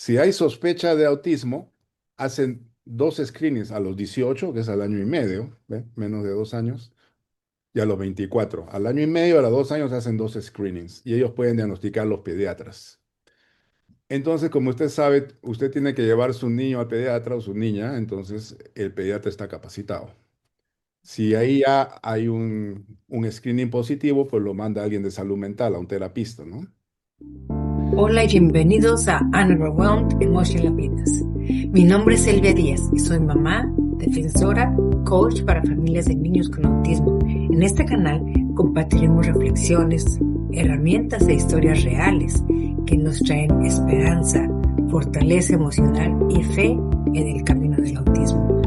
Si hay sospecha de autismo, hacen dos screenings a los 18, que es al año y medio, ¿ve? Menos de 2 años, y a los 24. Al año y medio, a los 2 años, hacen dos screenings y ellos pueden diagnosticar los pediatras. Entonces, como usted sabe, usted tiene que llevar su niño al pediatra o su niña, entonces el pediatra está capacitado. Si ahí ya hay un screening positivo, pues lo manda alguien de salud mental, a un terapista, ¿no? Hola y bienvenidos a Unrewound Emotional Fitness. Mi nombre es Elvia Díaz y soy mamá, defensora, coach para familias de niños con autismo. En este canal compartiremos reflexiones, herramientas e historias reales que nos traen esperanza, fortaleza emocional y fe en el camino del autismo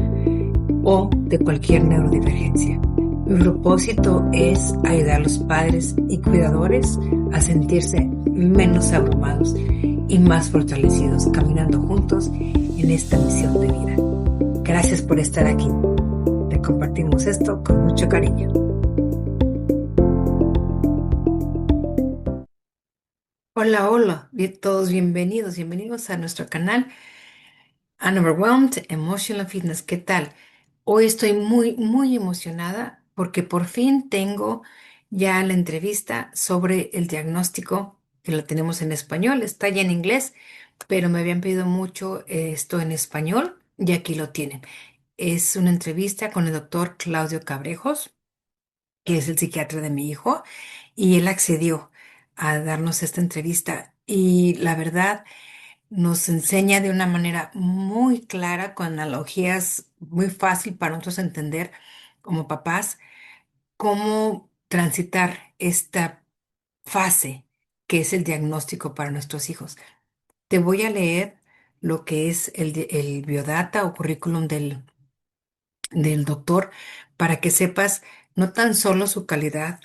o de cualquier neurodivergencia. Mi propósito es ayudar a los padres y cuidadores a sentirse menos abrumados y más fortalecidos caminando juntos en esta misión de vida. Gracias por estar aquí. Te compartimos esto con mucho cariño. Hola, hola, todos bienvenidos a nuestro canal Unrewound Emotional Fitness. ¿Qué tal? Hoy estoy muy emocionada porque por fin tengo ya la entrevista sobre el diagnóstico que lo tenemos en español. Está ya en inglés, pero me habían pedido mucho esto en español y aquí lo tienen. Es una entrevista con el doctor Claudio Cabrejos, que es el psiquiatra de mi hijo, y él accedió a darnos esta entrevista. Y la verdad, nos enseña de una manera muy clara, con analogías muy fácil para nosotros entender como papás, cómo transitar esta fase que es el diagnóstico para nuestros hijos. Te voy a leer lo que es el biodata o currículum del doctor para que sepas no tan solo su calidad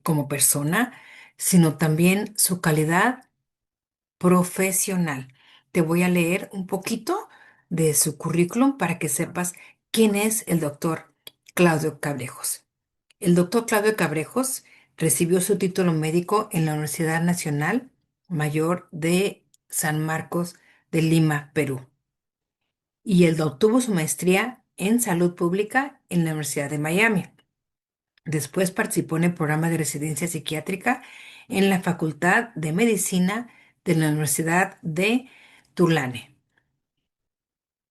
como persona, sino también su calidad profesional. Te voy a leer un poquito de su currículum para que sepas quién es el doctor Claudio Cabrejos. El doctor Claudio Cabrejos recibió su título médico en la Universidad Nacional Mayor de San Marcos de Lima, Perú, y él obtuvo su maestría en salud pública en la Universidad de Miami. Después participó en el programa de residencia psiquiátrica en la Facultad de Medicina de la Universidad de Tulane.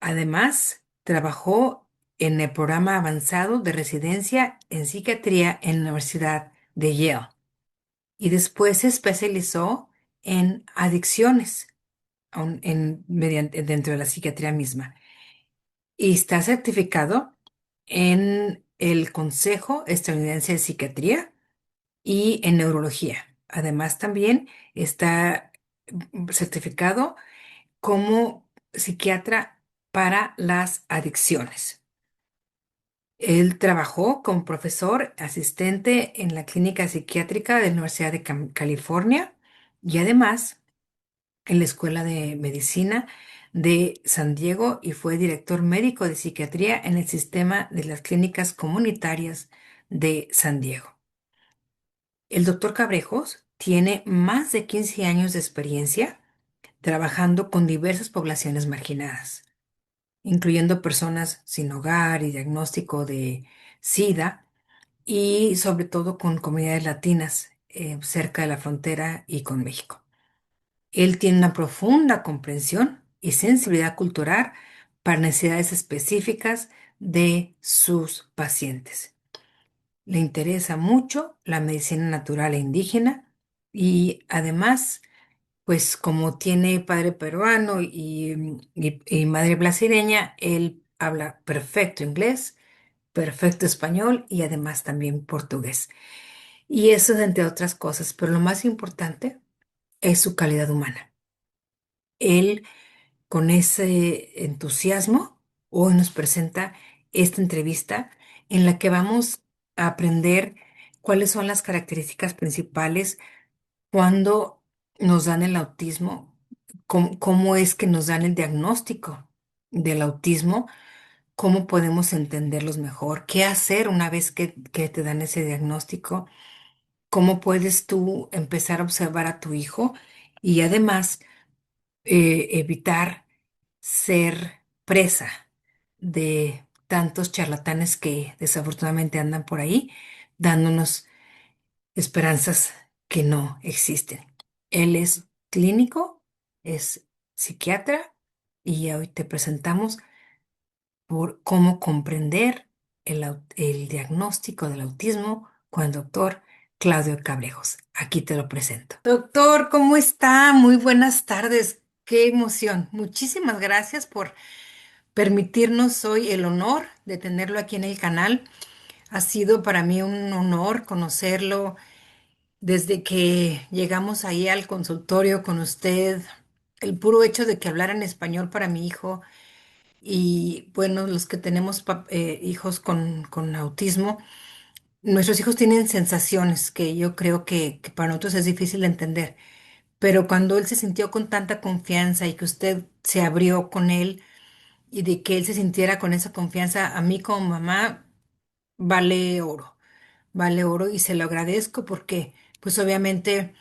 Además, trabajó en el programa avanzado de residencia en psiquiatría en la Universidad de Yale y después se especializó en adicciones dentro de la psiquiatría misma. Y está certificado en el Consejo Estadounidense de Psiquiatría y en neurología. Además, también está certificado como psiquiatra para las adicciones. Él trabajó como profesor asistente en la clínica psiquiátrica de la Universidad de California y además en la Escuela de Medicina de San Diego y fue director médico de psiquiatría en el sistema de las clínicas comunitarias de San Diego. El doctor Cabrejos tiene más de 15 años de experiencia trabajando con diversas poblaciones marginadas, incluyendo personas sin hogar y diagnóstico de SIDA, y sobre todo con comunidades latinas cerca de la frontera y con México. Él tiene una profunda comprensión y sensibilidad cultural para necesidades específicas de sus pacientes. Le interesa mucho la medicina natural e indígena y además, pues como tiene padre peruano y madre brasileña, él habla perfecto inglés, perfecto español y además también portugués. Y eso es entre otras cosas, pero lo más importante es su calidad humana. Él, con ese entusiasmo, hoy nos presenta esta entrevista en la que vamos a aprender cuáles son las características principales cuando nos dan el autismo, cómo es que nos dan el diagnóstico del autismo, cómo podemos entenderlos mejor, qué hacer una vez que te dan ese diagnóstico, cómo puedes tú empezar a observar a tu hijo y además evitar ser presa de tantos charlatanes que desafortunadamente andan por ahí dándonos esperanzas que no existen. Él es clínico, es psiquiatra y hoy te presentamos por cómo comprender el diagnóstico del autismo con el doctor Claudio Cabrejos. Aquí te lo presento. Doctor, ¿cómo está? Muy buenas tardes. Qué emoción. Muchísimas gracias por permitirnos hoy el honor de tenerlo aquí en el canal. Ha sido para mí un honor conocerlo desde que llegamos ahí al consultorio con usted. El puro hecho de que hablara en español para mi hijo y bueno, los que tenemos hijos con autismo, nuestros hijos tienen sensaciones que yo creo que para nosotros es difícil de entender. Pero cuando él se sintió con tanta confianza y que usted se abrió con él y de que él se sintiera con esa confianza, a mí como mamá vale oro y se lo agradezco porque pues obviamente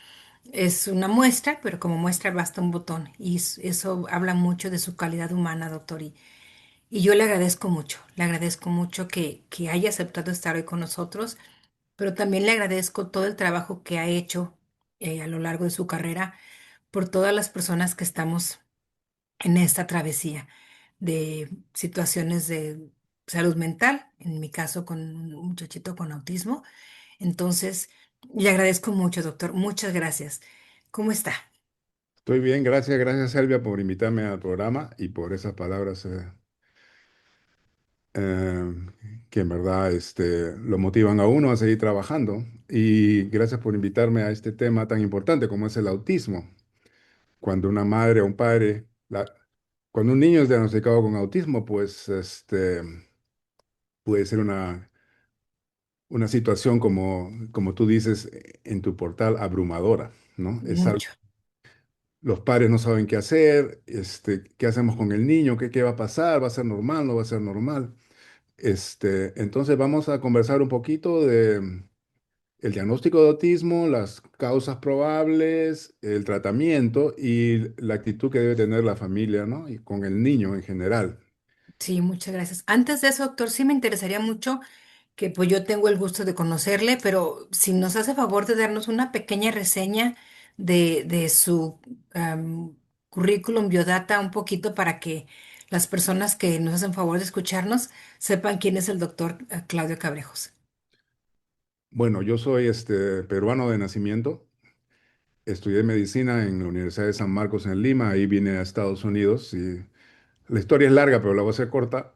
es una muestra, pero como muestra basta un botón y eso habla mucho de su calidad humana, doctor. Y yo le agradezco mucho que haya aceptado estar hoy con nosotros, pero también le agradezco todo el trabajo que ha hecho a lo largo de su carrera por todas las personas que estamos en esta travesía de situaciones de salud mental, en mi caso con un muchachito con autismo. Entonces, le agradezco mucho, doctor. Muchas gracias. ¿Cómo está? Estoy bien, gracias, gracias Selvia por invitarme al programa y por esas palabras eh, que en verdad lo motivan a uno a seguir trabajando. Y gracias por invitarme a este tema tan importante como es el autismo. Cuando una madre o un padre, cuando un niño es diagnosticado con autismo, pues puede ser una situación como tú dices en tu portal abrumadora, ¿no? Mucho. Los padres no saben qué hacer, qué hacemos con el niño, qué va a pasar, va a ser normal, no va a ser normal. Entonces vamos a conversar un poquito de el diagnóstico de autismo, las causas probables, el tratamiento y la actitud que debe tener la familia, ¿no? Y con el niño en general. Sí, muchas gracias. Antes de eso, doctor, sí me interesaría mucho que pues yo tengo el gusto de conocerle, pero si nos hace favor de darnos una pequeña reseña de su currículum biodata un poquito para que las personas que nos hacen favor de escucharnos sepan quién es el doctor Claudio Cabrejos. Bueno, yo soy peruano de nacimiento. Estudié medicina en la Universidad de San Marcos en Lima. Ahí vine a Estados Unidos y la historia es larga, pero la voy a hacer corta.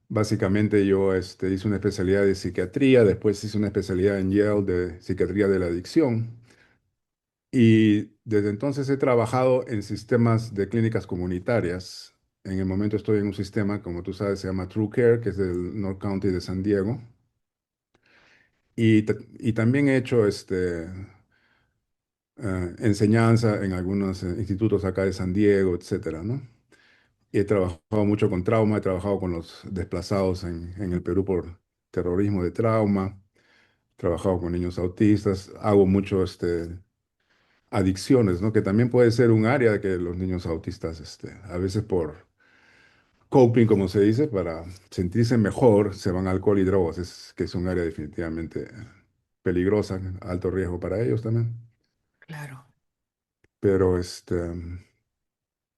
Básicamente yo hice una especialidad de psiquiatría, después hice una especialidad en Yale de psiquiatría de la adicción y desde entonces he trabajado en sistemas de clínicas comunitarias. En el momento estoy en un sistema, como tú sabes, se llama True Care, que es del North County de San Diego. Y también he hecho enseñanza en algunos institutos acá de San Diego, etcétera, ¿no? Y he trabajado mucho con trauma, he trabajado con los desplazados en el Perú por terrorismo de trauma, he trabajado con niños autistas, hago mucho adicciones, ¿no? Que también puede ser un área de que los niños autistas, a veces por coping, como se dice, para sentirse mejor, se van a alcohol y drogas, que es un área definitivamente peligrosa, alto riesgo para ellos también. Claro. Pero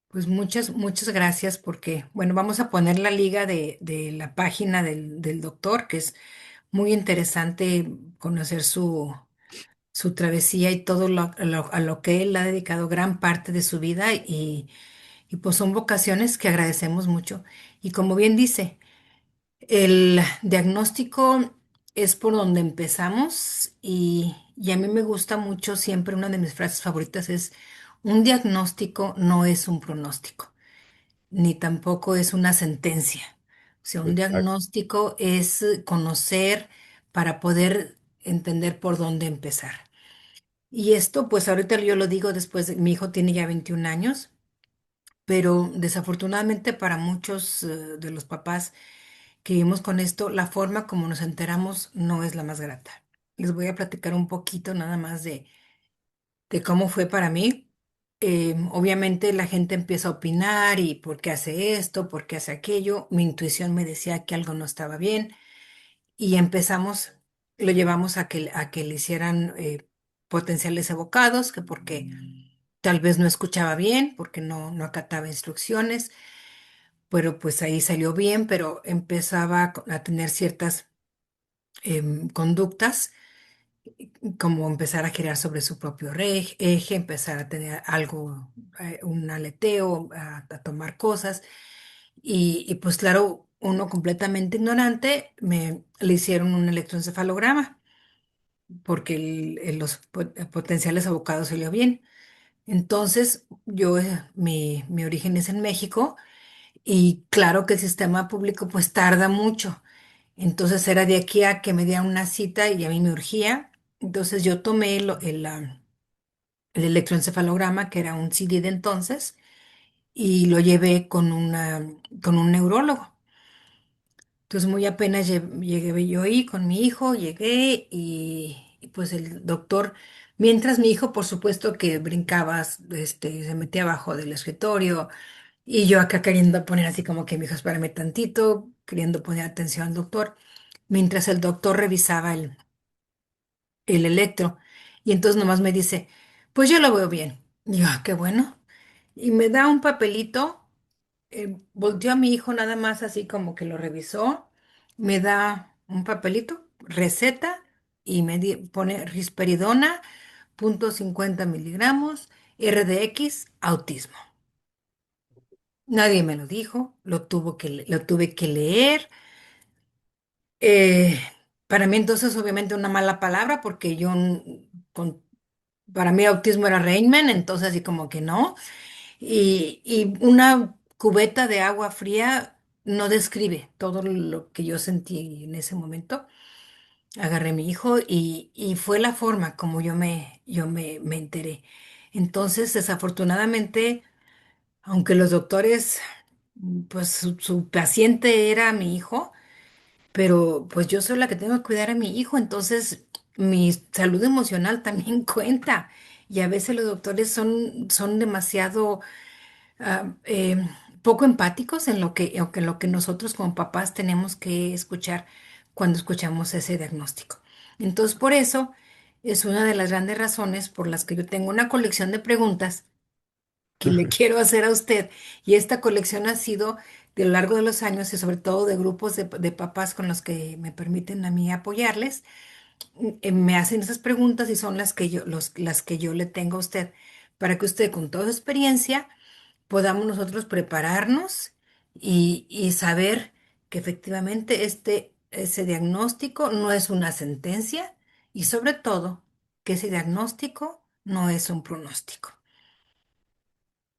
Pues muchas gracias porque, bueno, vamos a poner la liga de la página del doctor, que es muy interesante conocer su travesía y todo a lo que él ha dedicado gran parte de su vida y pues son vocaciones que agradecemos mucho. Y como bien dice, el diagnóstico es por donde empezamos y a mí me gusta mucho, siempre una de mis frases favoritas es, un diagnóstico no es un pronóstico, ni tampoco es una sentencia. O sea, un exacto. diagnóstico es conocer para poder entender por dónde empezar. Y esto, pues ahorita yo lo digo después, mi hijo tiene ya 21 años, pero desafortunadamente para muchos de los papás que vivimos con esto, la forma como nos enteramos no es la más grata. Les voy a platicar un poquito nada más de cómo fue para mí. Obviamente la gente empieza a opinar y por qué hace esto, por qué hace aquello. Mi intuición me decía que algo no estaba bien y empezamos, lo llevamos a que le hicieran potenciales evocados, que porque tal vez no escuchaba bien, porque no acataba instrucciones, pero pues ahí salió bien, pero empezaba a tener ciertas conductas, como empezar a girar sobre su propio eje, empezar a tener algo, un aleteo, a tomar cosas. Pues claro, uno completamente ignorante, le hicieron un electroencefalograma porque los potenciales abocados salió bien. Entonces, mi origen es en México y claro que el sistema público pues tarda mucho. Entonces era de aquí a que me dieran una cita y a mí me urgía. Entonces yo tomé el electroencefalograma, que era un CD de entonces, y lo llevé con un neurólogo. Entonces muy apenas llegué yo ahí con mi hijo, llegué y pues el doctor, mientras mi hijo por supuesto que brincaba, se metía abajo del escritorio y yo acá queriendo poner así como que mi hijo espérame tantito, queriendo poner atención al doctor, mientras el doctor revisaba el electro y entonces nomás me dice, pues yo lo veo bien. Y yo, qué bueno. Y me da un papelito, volteó a mi hijo nada más así como que lo revisó, me da un papelito, receta, y pone risperidona, 0,50 miligramos, RDX, autismo. Nadie me lo dijo, lo tuve que leer. Eh, para mí entonces obviamente una mala palabra porque para mí autismo era Rainman, entonces así como que no. Y una cubeta de agua fría no describe todo lo que yo sentí en ese momento. Agarré a mi hijo y fue la forma como me enteré. Entonces, desafortunadamente, aunque los doctores, pues su paciente era mi hijo, pero pues yo soy la que tengo que cuidar a mi hijo, entonces mi salud emocional también cuenta. Y a veces los doctores son demasiado eh, poco empáticos en lo que nosotros como papás tenemos que escuchar cuando escuchamos ese diagnóstico. Entonces, por eso es una de las grandes razones por las que yo tengo una colección de preguntas que le quiero hacer a usted. Y esta colección ha sido de lo largo de los años y sobre todo de grupos de papás con los que me permiten a mí apoyarles. Me hacen esas preguntas y son las que yo le tengo a usted para que usted con toda su experiencia podamos nosotros prepararnos y saber que efectivamente ese diagnóstico no es una sentencia y sobre todo que ese diagnóstico no es un pronóstico.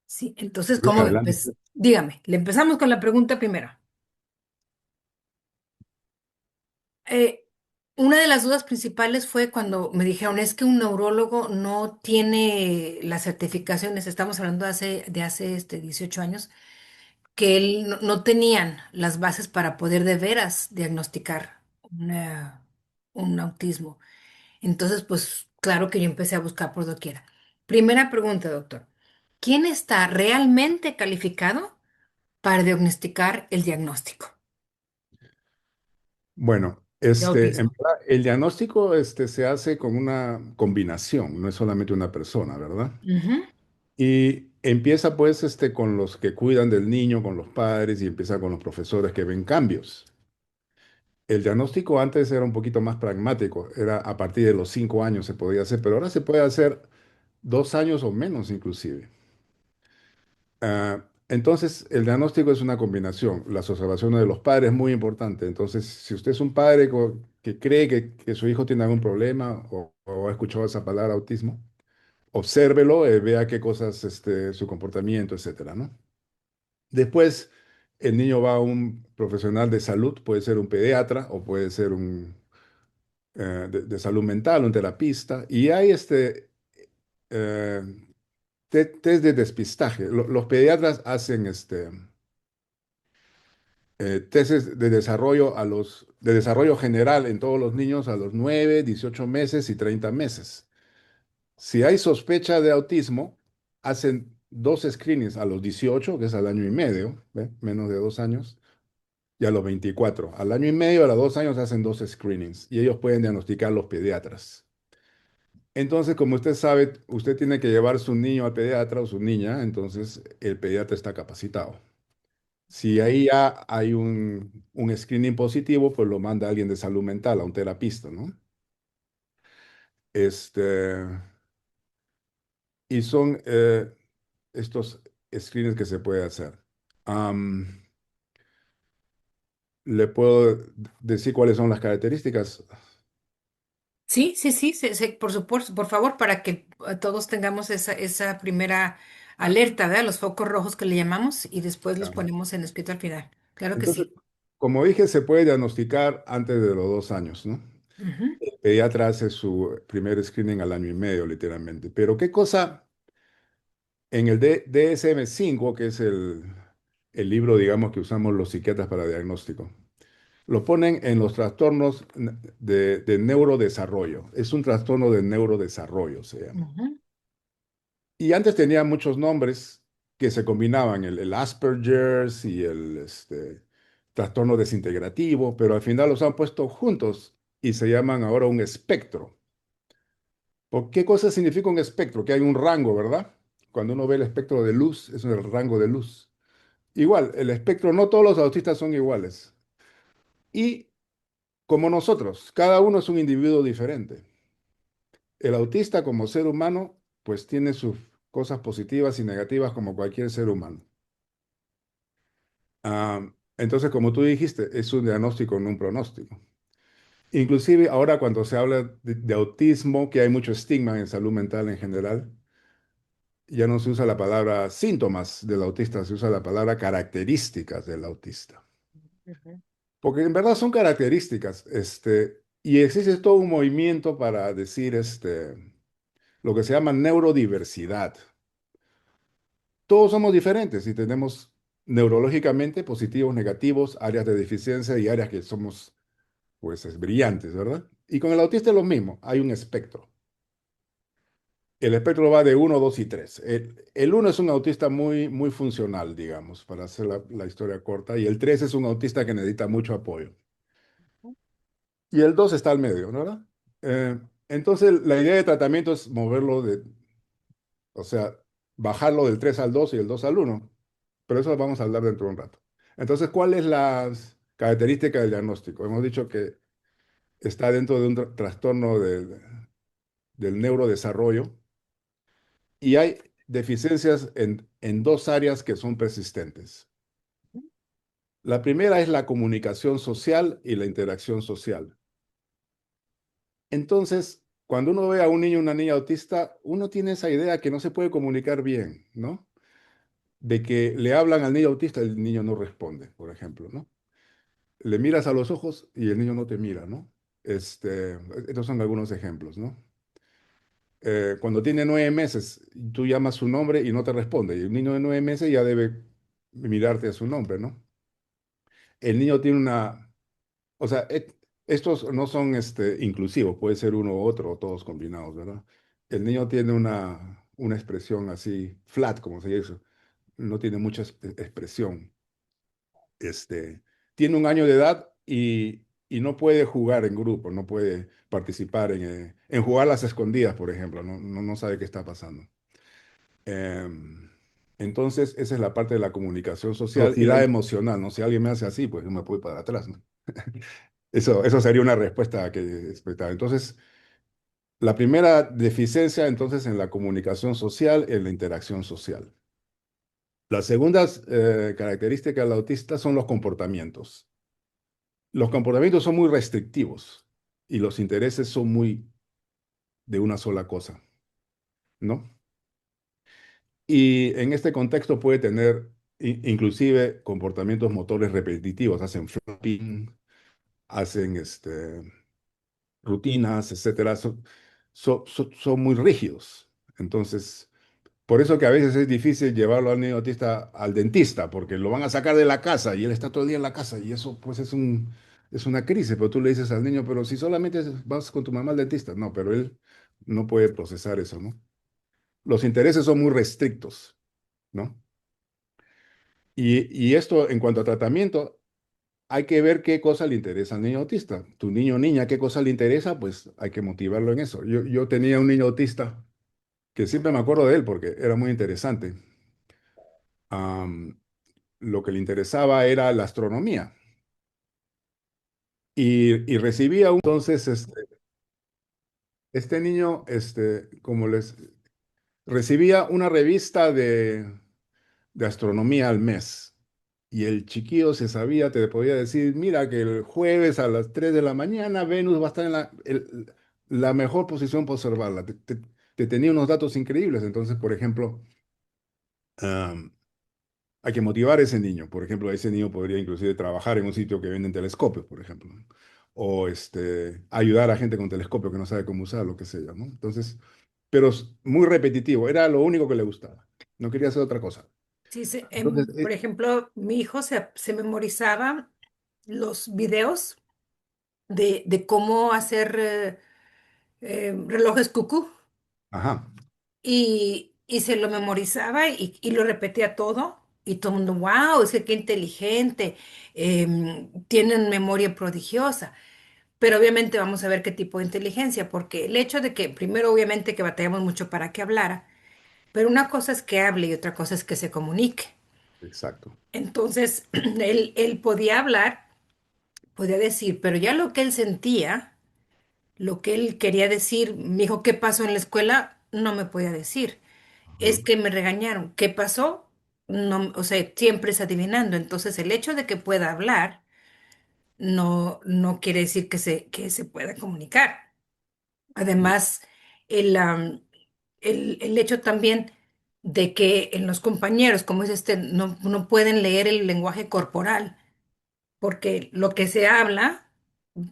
Sí, entonces, Sí, adelante. Dígame, le empezamos con la pregunta primero. Eh, una de las dudas principales fue cuando me dijeron, es que un neurólogo no tiene las certificaciones, estamos hablando de hace 18 años, que él no tenían las bases para poder de veras diagnosticar un autismo. Entonces, pues claro que yo empecé a buscar por doquiera. Primera pregunta, doctor. ¿Quién está realmente calificado para diagnosticar el diagnóstico Bueno, de en autismo? verdad, el diagnóstico se hace con una combinación, no es solamente una persona, ¿verdad? Ujú, Y empieza pues con los que cuidan del niño, con los padres, y empieza con los profesores que ven cambios. El diagnóstico antes era un poquito más pragmático, era a partir de los 5 años se podía hacer, pero ahora se puede hacer 2 años o menos inclusive. Entonces, el diagnóstico es una combinación. Las observaciones de los padres es muy importante. Entonces, si usted es un padre que cree que su hijo tiene algún problema o ha escuchado esa palabra autismo, obsérvelo, vea qué cosas, su comportamiento, etcétera, ¿no? Después, el niño va a un profesional de salud, puede ser un pediatra o puede ser de salud mental, un terapista, y hay eh, test de despistaje. Los pediatras hacen testes de desarrollo de desarrollo general en todos los niños a los 9, 18 meses y 30 meses. Si hay sospecha de autismo, hacen dos screenings a los 18, que es al año y medio, ¿ve? Menos de 2 años, y a los 24. Al año y medio, a los 2 años hacen dos screenings y ellos pueden diagnosticar los pediatras. Entonces, como usted sabe, usted tiene que llevar su niño al pediatra o su niña, entonces el pediatra está capacitado. Si Ujú. ahí ya hay un screening positivo, pues lo manda alguien de salud mental, a un terapista, ¿no? Este, y son estos screenings que se puede hacer. Am, ¿Le puedo decir cuáles son las características? Sí, sí, sí, por supuesto, por favor, para que todos tengamos esa primera alerta, ¿verdad? Los focos rojos que le llamamos y después los Ya. ponemos en escrito al final. Claro que Entonces, sí. como dije, se puede diagnosticar antes de los 2 años, ¿no? Ujú, El pediatra hace su primer screening al año y medio, literalmente. Pero ¿qué cosa en el DSM-5, que es el libro, digamos, que usamos los psiquiatras para diagnóstico? Lo ponen en los trastornos de neurodesarrollo. Es un trastorno de neurodesarrollo, se llama. ujú, Y antes tenía muchos nombres que se combinaban, el Asperger's y el trastorno desintegrativo, pero al final los han puesto juntos y se llaman ahora un espectro. ¿Por qué cosa significa un espectro? Que hay un rango, ¿verdad? Cuando uno ve el espectro de luz, es el rango de luz. Igual, el espectro, no todos los autistas son iguales. Y como nosotros, cada uno es un individuo diferente. El autista como ser humano, pues tiene sus cosas positivas y negativas como cualquier ser humano. Entonces, como tú dijiste, es un diagnóstico, no un pronóstico. Inclusive ahora cuando se habla de autismo, que hay mucho estigma en salud mental en general, ya no se usa la palabra síntomas del autista, se usa la palabra características del autista. ujú, Porque en verdad son características, y existe todo un movimiento para decir lo que se llama neurodiversidad. Todos somos diferentes y tenemos neurológicamente positivos, negativos, áreas de deficiencia y áreas que somos pues brillantes, ¿verdad? Y con el autista es lo mismo, hay un espectro. El espectro va de uno, 2 y 3. El 1 es un autista muy, muy funcional, digamos, para hacer la historia corta, y el 3 es un autista que necesita mucho apoyo. Y el 2 está al medio, ¿no? ¿Verdad? Eh, entonces, la idea de tratamiento es moverlo o sea, bajarlo del 3 al 2 y el 2 al uno. Pero eso lo vamos a hablar dentro de un rato. Entonces, ¿cuál es la característica del diagnóstico? Hemos dicho que está dentro de un trastorno del neurodesarrollo y hay deficiencias en dos áreas que son persistentes. La primera es la comunicación social y la interacción social. Entonces, cuando uno ve a un niño o una niña autista, uno tiene esa idea que no se puede comunicar bien, ¿no? De que le hablan al niño autista, el niño no responde, por ejemplo, ¿no? Le miras a los ojos y el niño no te mira, ¿no? Estos son algunos ejemplos, ¿no? Cuando tiene 9 meses, tú llamas su nombre y no te responde, y el niño de 9 meses ya debe mirarte a su nombre, ¿no? El niño tiene o sea, estos no son inclusivos, puede ser uno u otro o todos combinados, ¿verdad? El niño tiene una expresión así, flat, como se dice, no tiene mucha expresión. Tiene un año de edad y no puede jugar en grupo, no puede participar en jugar las escondidas, por ejemplo, no sabe qué está pasando. Em, entonces, esa es la parte de la comunicación social y la emocional, ¿no? Si alguien me hace así, pues yo me voy para atrás, ¿no? Eso sería una respuesta que expectaba. Entonces, la primera deficiencia, entonces, en la comunicación social, en la interacción social. Las segundas características del autista son los comportamientos. Los comportamientos son muy restrictivos y los intereses son muy de una sola cosa, ¿no? Y en este contexto puede tener inclusive comportamientos motores repetitivos, hacen flapping, hacen rutinas, etcétera, son muy rígidos. Entonces, por eso que a veces es difícil llevarlo al niño autista al dentista, porque lo van a sacar de la casa y él está todo el día en la casa y eso pues es una crisis, pero tú le dices al niño, pero si solamente vas con tu mamá al dentista, no, pero él no puede procesar eso, ¿no? los intereses son muy restrictos, ¿no? Y esto en cuanto a tratamiento, hay que ver qué cosa le interesa al niño autista. Tu niño o niña, qué cosa le interesa, pues hay que motivarlo en eso. Yo tenía un niño autista que siempre me acuerdo de él porque era muy interesante. Am, lo que le interesaba era la astronomía y recibía entonces este niño, como les recibía una revista de astronomía al mes. Y el chiquillo se sabía, te podía decir, mira que el jueves a las 3 de la mañana Venus va a estar en la mejor posición para observarla. Te tenía unos datos increíbles. Entonces, por ejemplo, am, hay que motivar a ese niño. Por ejemplo, ese niño podría inclusive trabajar en un sitio que venden telescopios, por ejemplo, ¿no? O ayudar a gente con telescopio que no sabe cómo usar, lo que sea, ¿no? Entonces, pero es muy repetitivo, era lo único que le gustaba. No quería hacer otra cosa. Sí, Entonces, por ejemplo, mi hijo se memorizaba los videos de cómo hacer relojes cucú ajá, y se lo memorizaba y lo repetía todo. Y todo el mundo, wow, es que qué inteligente, tienen memoria prodigiosa. Pero obviamente vamos a ver qué tipo de inteligencia, porque el hecho de que, primero, obviamente que batallamos mucho para que hablara, pero una cosa es que hable y otra cosa es que se comunique. exacto. Entonces, él podía hablar, podía decir, pero ya lo que él sentía, lo que él quería decir, me dijo, ¿qué pasó en la escuela? No me podía decir. Es Ajá. que me regañaron. ¿Qué pasó? No, o sea, siempre es adivinando. Entonces, el hecho de que pueda hablar no quiere decir que se pueda comunicar. Además, el, am, el hecho también de que en los compañeros, como es no pueden leer el lenguaje corporal, porque lo que se habla,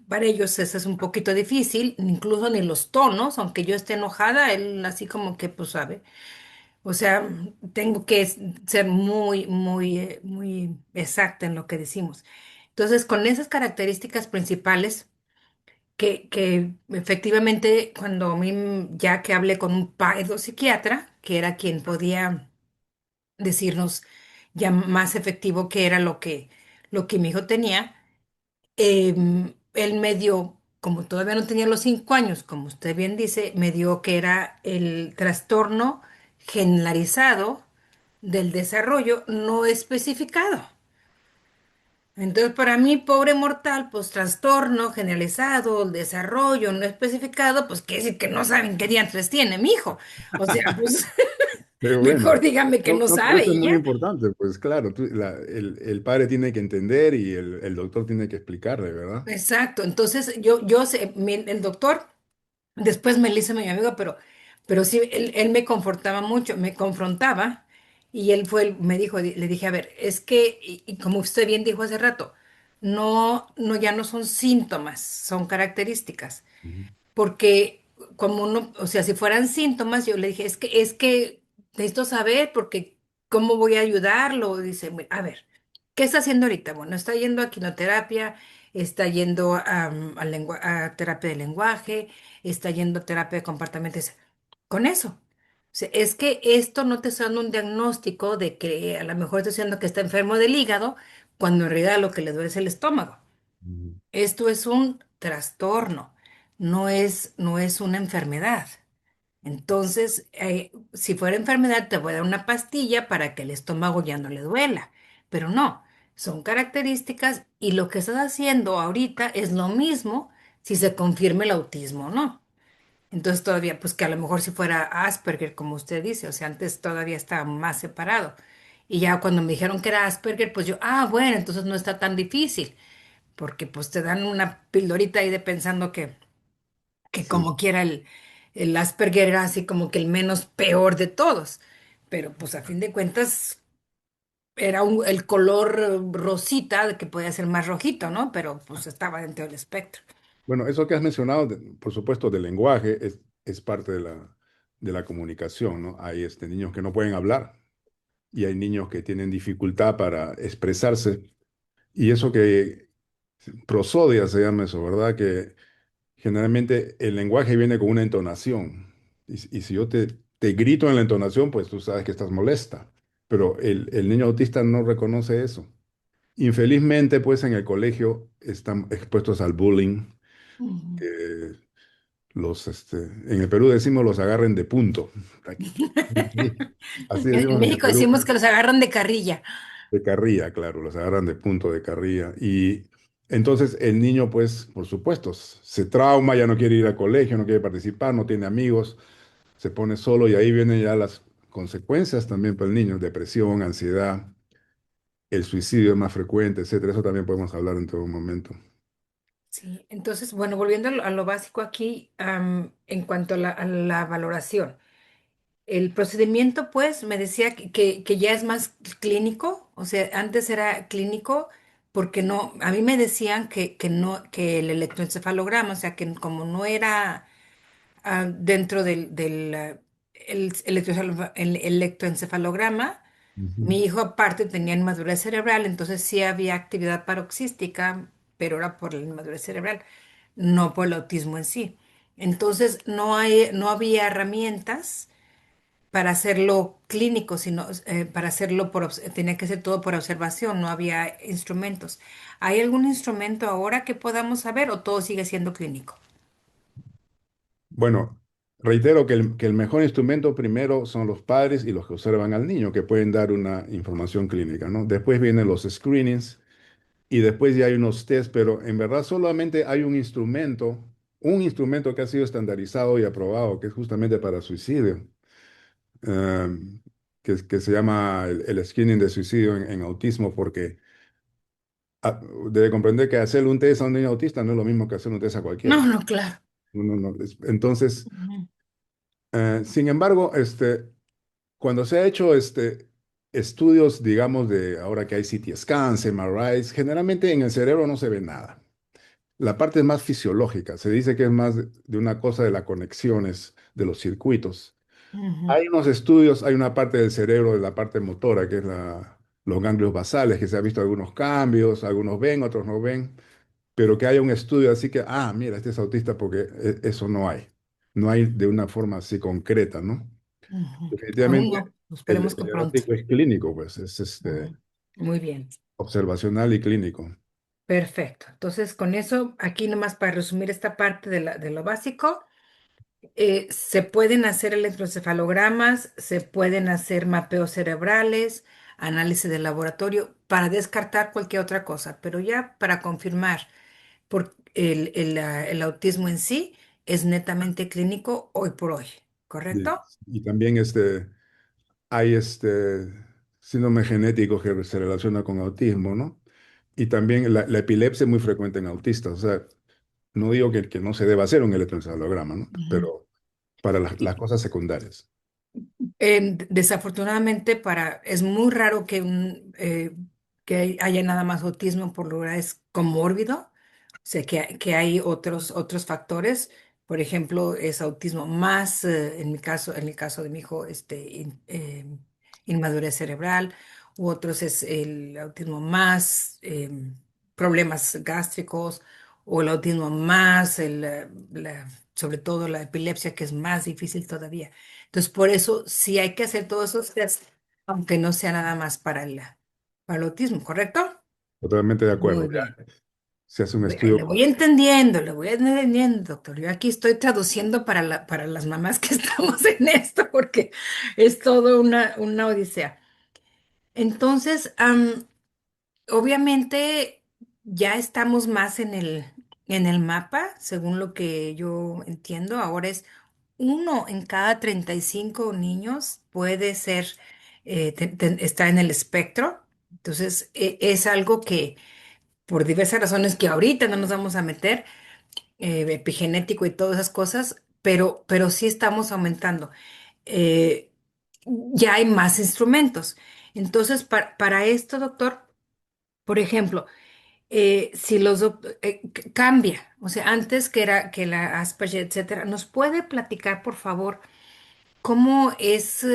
para ellos eso es un poquito difícil, incluso ni los tonos, aunque yo esté enojada, él así como que, pues sabe. O sea, tengo que ser muy exacta en lo que decimos. Entonces, con esas características principales, que efectivamente cuando a mí, ya que hablé con un psiquiatra, que era quien podía decirnos ya más efectivo qué era lo que mi hijo tenía, él me dio, como todavía no tenía los 5 años, como usted bien dice, me dio que era el trastorno generalizado del desarrollo no especificado. Entonces, para mí, pobre mortal, pues trastorno generalizado, desarrollo no especificado, pues quiere decir que no saben qué diantres tiene mi hijo. O sea, pues Pero mejor bueno, dígame que no, no no, pero sabe eso es y muy ya. importante, pues claro, el padre tiene que entender y el doctor tiene que explicarle, ¿verdad? Exacto. Entonces, yo sé, el doctor después me lo hizo mi amigo, pero sí, él me confortaba mucho, me confrontaba y él fue, me dijo, le dije, a ver, es que, y como usted bien dijo hace rato, ya no son síntomas, son características. Ujú. Porque como uno, o sea, si fueran síntomas, yo le dije, es que necesito saber porque cómo voy a ayudarlo. Dice, a ver, ¿qué está haciendo ahorita? Bueno, está yendo a quinoterapia, está yendo a terapia de lenguaje, está yendo a terapia de comportamiento. Dice, con eso. O sea, es que esto no te está dando un diagnóstico de que a lo mejor está diciendo que está enfermo del hígado, cuando en realidad lo que le duele es el estómago. Ujú. Esto es un trastorno, no es una enfermedad. Entonces, si fuera enfermedad, te voy a dar una pastilla para que el estómago ya no le duela. Pero no, son características y lo que estás haciendo ahorita es lo mismo si se confirma el autismo o no. Entonces todavía, pues que a lo mejor si fuera Asperger, como usted dice, o sea, antes todavía estaba más separado. Y ya cuando me dijeron que era Asperger, pues yo, bueno, entonces no está tan difícil porque pues te dan una pildorita ahí de pensando que Sí. como quiera el Asperger era así como que el menos peor de todos, pero pues a fin de cuentas era el color rosita de que podía ser más rojito, ¿no? Pero pues estaba dentro del espectro. Bueno, eso que has mencionado, por supuesto, del lenguaje, es parte de la comunicación, ¿no? Hay niños que no pueden hablar y hay niños que tienen dificultad para expresarse. Y eso que prosodia se llama eso, ¿verdad? Que generalmente el lenguaje viene con una entonación. Y si yo te te grito en la entonación, pues tú sabes que estás molesta. Pero el niño autista no reconoce eso. Infelizmente, pues en el colegio están expuestos al bullying, Ujú. que en el Perú decimos los agarren de punto. Aquí. Así En decimos en el México Perú, decimos que los agarran de carrilla. de carrilla, claro, los agarran de punto de carrilla. Y entonces el niño, pues, por supuesto, se trauma, ya no quiere ir al colegio, no quiere participar, no tiene amigos, se pone solo y ahí vienen ya las consecuencias también para el niño, depresión, ansiedad, el suicidio es más frecuente, etcétera. Eso también podemos hablar en todo momento. Sí, entonces, bueno, volviendo a lo básico aquí, en cuanto a la valoración. El procedimiento, pues, me decía que ya es más clínico, o sea, antes era clínico porque no, a mí me decían que no, que el electroencefalograma, o sea, que como no era dentro el electroencefalograma, Ujú. mi hijo aparte tenía inmadurez cerebral, entonces sí había actividad paroxística, pero era por la inmadurez cerebral, no por el autismo en sí. Entonces no había herramientas para hacerlo clínico, sino para hacerlo tenía que ser todo por observación, no había instrumentos. ¿Hay algún instrumento ahora que podamos saber o todo sigue siendo clínico? Bueno, reitero que el mejor instrumento primero son los padres y los que observan al niño, que pueden dar una información clínica, ¿no? Después vienen los screenings y después ya hay unos test, pero en verdad solamente hay un instrumento que ha sido estandarizado y aprobado, que es justamente para suicidio, eh, que se llama el screening de suicidio en autismo, porque debe comprender que hacerle un test a un niño autista no es lo mismo que hacer un test a No, cualquiera. no, claro. Entonces, Ujú, sin embargo, cuando se ha hecho estudios, digamos, de ahora que hay CT scans, MRIs, generalmente en el cerebro no se ve nada. La parte es más fisiológica, se dice que es más de una cosa de las conexiones de los circuitos. ujú, Hay unos estudios, hay una parte del cerebro, de la parte motora, que es los ganglios basales, que se ha visto algunos cambios, algunos ven, otros no ven, pero que haya un estudio así que, mira, este es autista porque eso no hay. No hay de una forma así concreta, ¿no? ujú. Aún Definitivamente no, el, esperemos que el pronto. erótico es clínico, pues es Ujú. Muy bien, observacional y clínico. perfecto. Entonces, con eso, aquí nomás para resumir esta parte de lo básico, se pueden hacer electroencefalogramas, se pueden hacer mapeos cerebrales, análisis de laboratorio para descartar cualquier otra cosa, pero ya para confirmar por el autismo en sí es netamente clínico hoy por hoy, Y, ¿correcto? y también hay síndrome genético que se relaciona con autismo, ¿no? Y también la epilepsia es muy frecuente en autistas. O sea, no digo que no se deba hacer un electroencefalograma, ¿no? Ujú. Pero para las cosas secundarias. Desafortunadamente es muy raro que haya nada más autismo por lugares comórbido. O sea, que hay otros factores. Por ejemplo, es autismo más, en el caso de mi hijo, inmadurez cerebral, u otros es el autismo más problemas gástricos, o el autismo más, sobre todo la epilepsia, que es más difícil todavía. Entonces, por eso sí hay que hacer todos esos test, aunque no sea nada más para el autismo, ¿correcto? Totalmente de acuerdo. Muy bien. Ya se hace un estudio. Le voy entendiendo, doctor. Yo aquí estoy traduciendo para las mamás que estamos en esto, porque es todo una odisea. Entonces, obviamente ya estamos más en el mapa, según lo que yo entiendo. Ahora es uno en cada 35 niños puede ser, está en el espectro. Entonces, es algo que por diversas razones que ahorita no nos vamos a meter, epigenético y todas esas cosas, pero sí estamos aumentando. Eh, ya hay más instrumentos. Entonces, para esto, doctor, por ejemplo, si cambia, o sea, antes que era que la Asperger, etcétera, ¿nos puede platicar, por favor, cómo es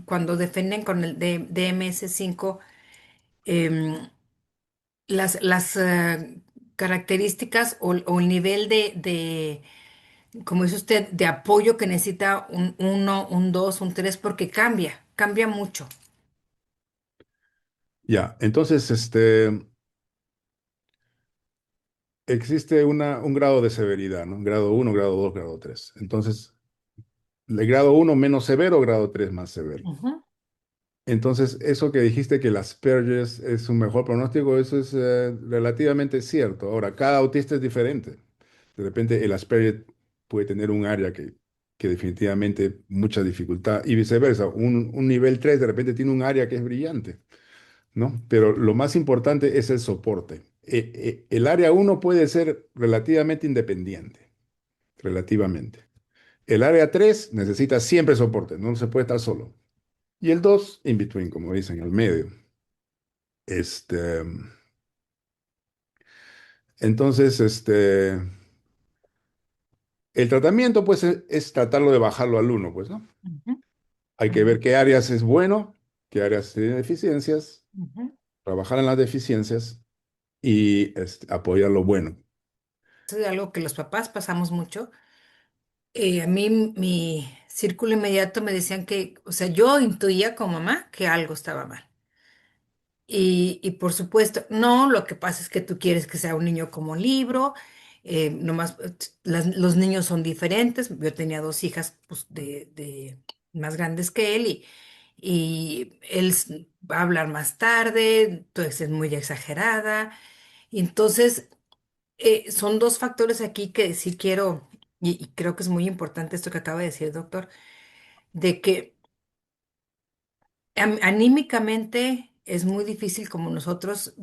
cuando defienden con el DMS5 em, las características o el nivel como dice usted, de apoyo que necesita un uno, un 2, un 3, porque cambia mucho. Ya, entonces, existe un grado de severidad, ¿no? Grado uno, grado 2, grado 3. Entonces, el grado uno menos severo, grado 3 más severo. Ujú, Entonces, eso que dijiste que el Asperger's es un mejor pronóstico, eso es relativamente cierto. Ahora, cada autista es diferente. De repente, el Asperger puede tener un área que definitivamente mucha dificultad y viceversa. Un nivel 3 de repente tiene un área que es brillante, ¿no? Pero lo más importante es el soporte. El área uno puede ser relativamente independiente, relativamente. El área 3 necesita siempre soporte, no se puede estar solo. Y el 2 in between, como dicen, al medio. Este, entonces, el tratamiento, pues, es tratarlo de bajarlo al uno, pues, ¿no? ujú, Hay que ujú, ver qué áreas es bueno, qué áreas tienen deficiencias, ujú. trabajar en las deficiencias y apoyar lo bueno. Eso es algo que los papás pasamos mucho. A mí, mi círculo inmediato me decían que, o sea, yo intuía como mamá que algo estaba mal. Y por supuesto, no, lo que pasa es que tú quieres que sea un niño como un libro, nomás los niños son diferentes. Yo tenía dos hijas pues, de más grandes que él y él va a hablar más tarde, tu ex es muy exagerada. Y entonces, son dos factores aquí que sí quiero, y creo que es muy importante esto que acaba de decir el doctor, de que anímicamente es muy difícil como nosotros,